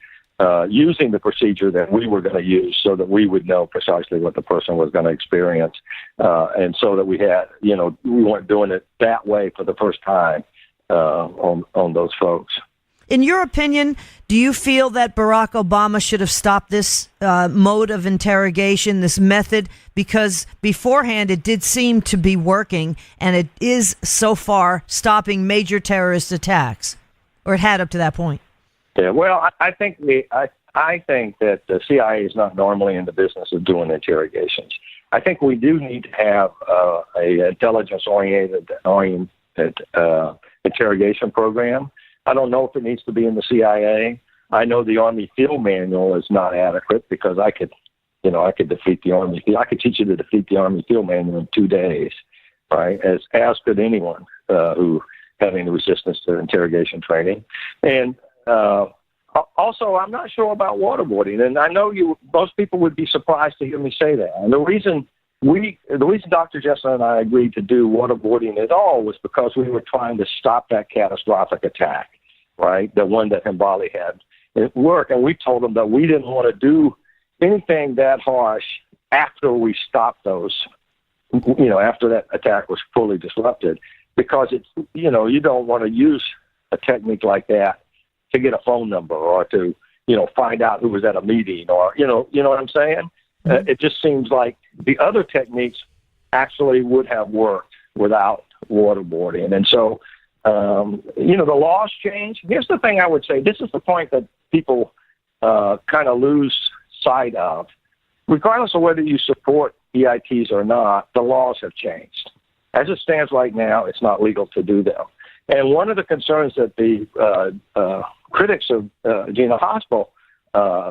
using the procedure that we were going to use so that we would know precisely what the person was going to experience. And so that we had, we weren't doing it that way for the first time on those folks. In your opinion, do you feel that Barack Obama should have stopped this mode of interrogation, this method? Because beforehand it did seem to be working, and it is so far stopping major terrorist attacks, or it had up to that point. Yeah, well, I think that the CIA is not normally in the business of doing interrogations. I think we do need to have a intelligence-oriented interrogation program. I don't know if it needs to be in the CIA. I know the Army Field Manual is not adequate because I could defeat the Army. I could teach you to defeat the Army Field Manual in 2 days, right? As could anyone who having the resistance to interrogation training. And also, I'm not sure about waterboarding. And I know most people would be surprised to hear me say that. And the reason Dr. Jesselyn and I agreed to do waterboarding at all was because we were trying to stop that catastrophic attack, right? The one that Himbali had at work. And we told them that we didn't want to do anything that harsh after we stopped those, after that attack was fully disrupted, because it's, you don't want to use a technique like that to get a phone number or to, find out who was at a meeting or, you know what I'm saying? It just seems like the other techniques actually would have worked without waterboarding. And so, the laws change. Here's the thing I would say. This is the point that people kind of lose sight of. Regardless of whether you support EITs or not, the laws have changed. As it stands right now, it's not legal to do them. And one of the concerns that the critics of Gina Haspel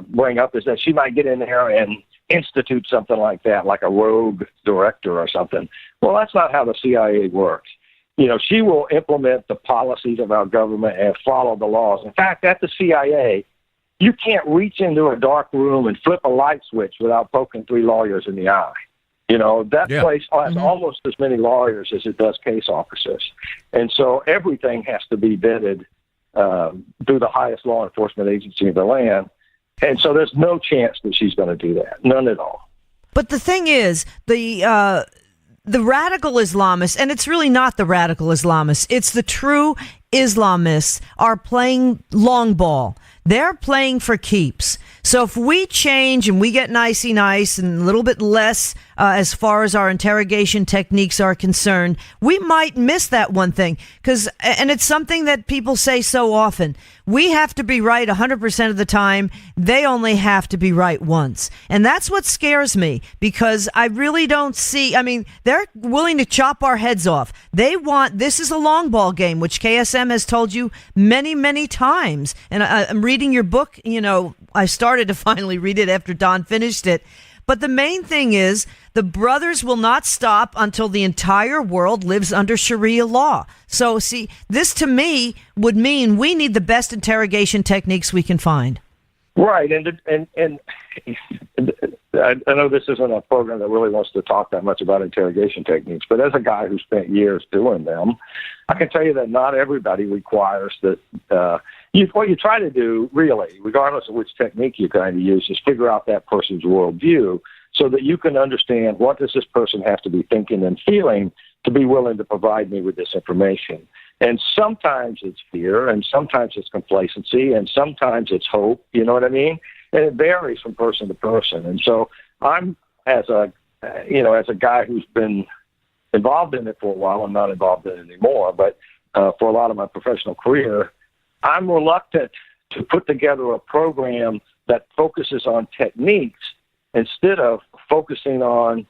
bring up is that she might get in there and institute something like that, like a rogue director or something. Well, that's not how the CIA works. She will implement the policies of our government and follow the laws. In fact, at the CIA, you can't reach into a dark room and flip a light switch without poking 3 lawyers in the eye. That place has almost as many lawyers as it does case officers. And so everything has to be vetted through the highest law enforcement agency in the land. And so there's no chance that she's going to do that. None at all. But the thing is, the radical Islamists, and it's really not the radical Islamists, it's the true Islamists, are playing long ball. They're playing for keeps. So if we change and we get nicey nice and a little bit less as far as our interrogation techniques are concerned, we might miss that one thing. And it's something that people say so often. We have to be right 100% of the time. They only have to be right once. And that's what scares me, because I really don't see, they're willing to chop our heads off. This is a long ball game, which KSM has told you many, many times. And I'm reading your book, I started to finally read it after Don finished it. But the main thing is the brothers will not stop until the entire world lives under Sharia law. So, see, this to me would mean we need the best interrogation techniques we can find. Right. And I know this isn't a program that really wants to talk that much about interrogation techniques, but as a guy who spent years doing them, I can tell you that not everybody requires that. What you try to do, really, regardless of which technique you're trying to use, is figure out that person's worldview so that you can understand what does this person have to be thinking and feeling to be willing to provide me with this information. And sometimes it's fear, and sometimes it's complacency, and sometimes it's hope, you know what I mean? And it varies from person to person. And so I'm, as a guy who's been involved in it for a while, I'm not involved in it anymore, but for a lot of my professional career, I'm reluctant to put together a program that focuses on techniques instead of focusing on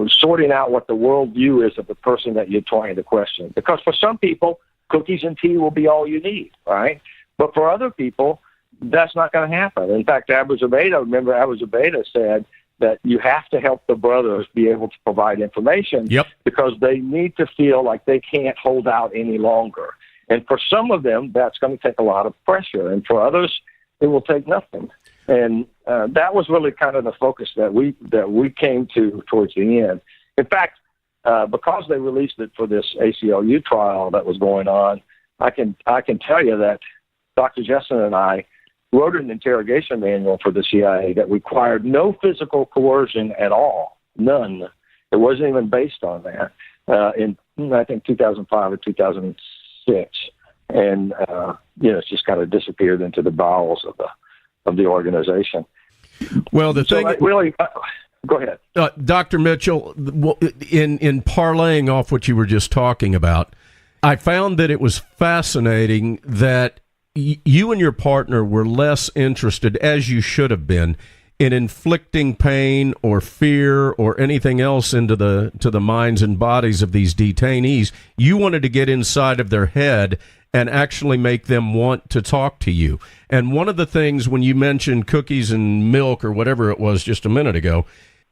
sorting out what the worldview is of the person that you're trying to question. Because for some people, cookies and tea will be all you need, right? But for other people, that's not going to happen. In fact, Abu Zubaydah said that you have to help the brothers be able to provide information because they need to feel like they can't hold out any longer. And for some of them, that's going to take a lot of pressure. And for others, it will take nothing. And that was really kind of the focus that we came to towards the end. In fact, because they released it for this ACLU trial that was going on, I can tell you that Dr. Jesselyn and I wrote an interrogation manual for the CIA that required no physical coercion at all, none. It wasn't even based on that in, I think, 2005 or 2006. And, it's just kind of disappeared into the bowels of the organization. Well, the thing... really... Go ahead. Dr. Mitchell, in parlaying off what you were just talking about, I found that it was fascinating that you and your partner were less interested, as you should have been, in inflicting pain or fear or anything else into the minds and bodies of these detainees. You wanted to get inside of their head and actually make them want to talk to you. And one of the things, when you mentioned cookies and milk or whatever it was just a minute ago,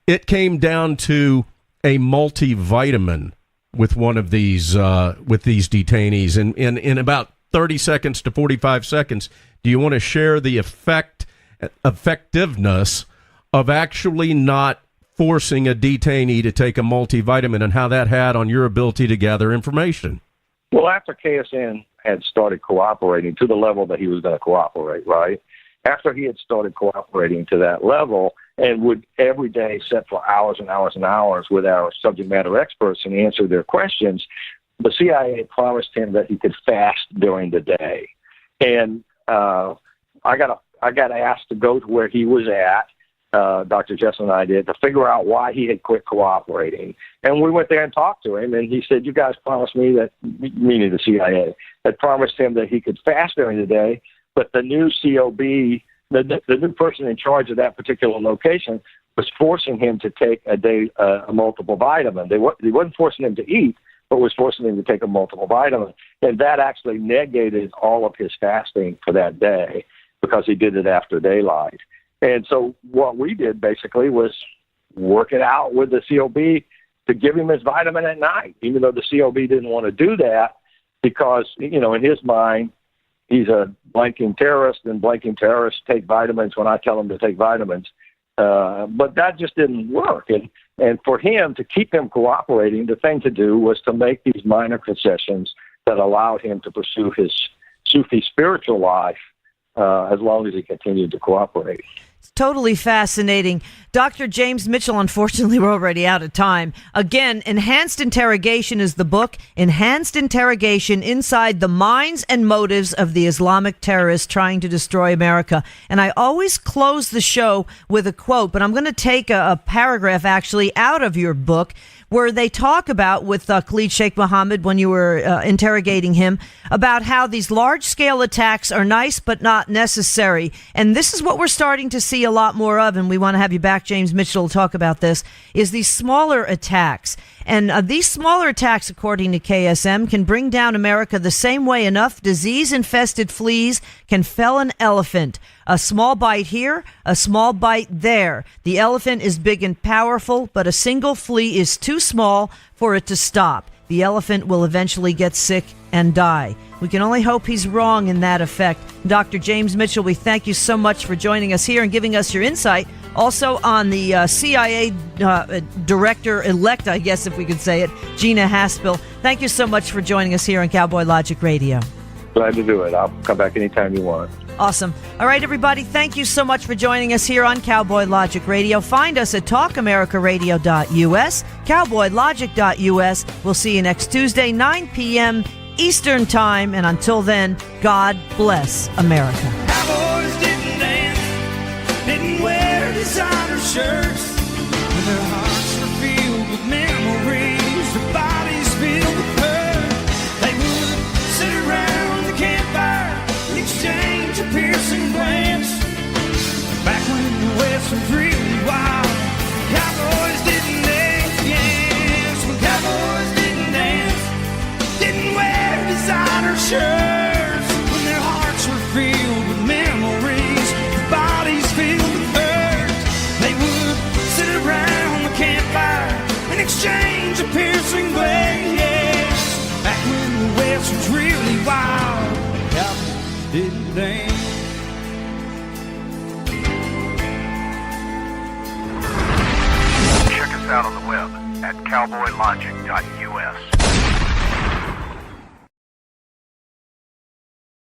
it came down to a multivitamin with one of these with these detainees? And in about 30 seconds to 45 seconds, do you want to share the effectiveness of actually not forcing a detainee to take a multivitamin and how that had on your ability to gather information? Well, after KSN had started cooperating to the level that he was going to cooperate, right? After he had started cooperating to that level and would every day sit for hours and hours and hours with our subject matter experts and answer their questions, the CIA promised him that he could fast during the day. And I got asked to go to where he was at. Dr. Jessen and I did, to figure out why he had quit cooperating. And we went there and talked to him, and he said, you guys promised me that, meaning the CIA, had promised him that he could fast during the day, but the new COB, the new person in charge of that particular location, was forcing him to take a multiple vitamin. He wasn't forcing him to eat, but was forcing him to take a multiple vitamin. And that actually negated all of his fasting for that day because he did it after daylight. And so what we did basically was work it out with the COB to give him his vitamin at night, even though the COB didn't want to do that because, you know, in his mind, he's a blanking terrorist, and blanking terrorists take vitamins when I tell them to take vitamins. But that just didn't work. And for him, to keep him cooperating, the thing to do was to make these minor concessions that allowed him to pursue his Sufi spiritual life as long as he continued to cooperate. It's totally fascinating. Dr. James Mitchell, unfortunately, we're already out of time. Again, Enhanced Interrogation is the book. Enhanced Interrogation Inside the Minds and Motives of the Islamic Terrorists Trying to Destroy America. And I always close the show with a quote, but I'm going to take a paragraph actually out of your book where they talk about with Khalid Sheikh Mohammed when you were interrogating him about how these large-scale attacks are nice but not necessary. And this is what we're starting to see a lot more of, and we want to have you back, James Mitchell, to talk about this, is these smaller attacks. And these smaller attacks, according to KSM, can bring down America the same way enough disease-infested fleas can fell an elephant. A small bite here, a small bite there. The elephant is big and powerful, but a single flea is too small for it to stop. The elephant will eventually get sick and die. We can only hope he's wrong in that effect. Dr. James Mitchell, we thank you so much for joining us here and giving us your insight. Also on the CIA director-elect, I guess if we could say it, Gina Haspel. Thank you so much for joining us here on Cowboy Logic Radio. Glad to do it. I'll come back anytime you want. Awesome. All right, everybody, thank you so much for joining us here on Cowboy Logic Radio. Find us at talkamericaradio.us, cowboylogic.us. We'll see you next Tuesday, 9 p.m. Eastern Time. And until then, God bless America. Cowboys didn't dance, didn't wear designer shirts. Their hearts were filled with memories, their bodies filled with hurt. They would sit around the campfire and exchange a piercing glance. Back when the West was really wild, cowboys didn't dance, yes. When cowboys didn't dance, didn't wear designer shirts. When their hearts were filled with memories, their bodies filled with hurt. They would sit around the campfire and exchange a piercing glance. Back when the West was really wild, cowboys didn't dance. Check us out on the web at cowboylogic.us.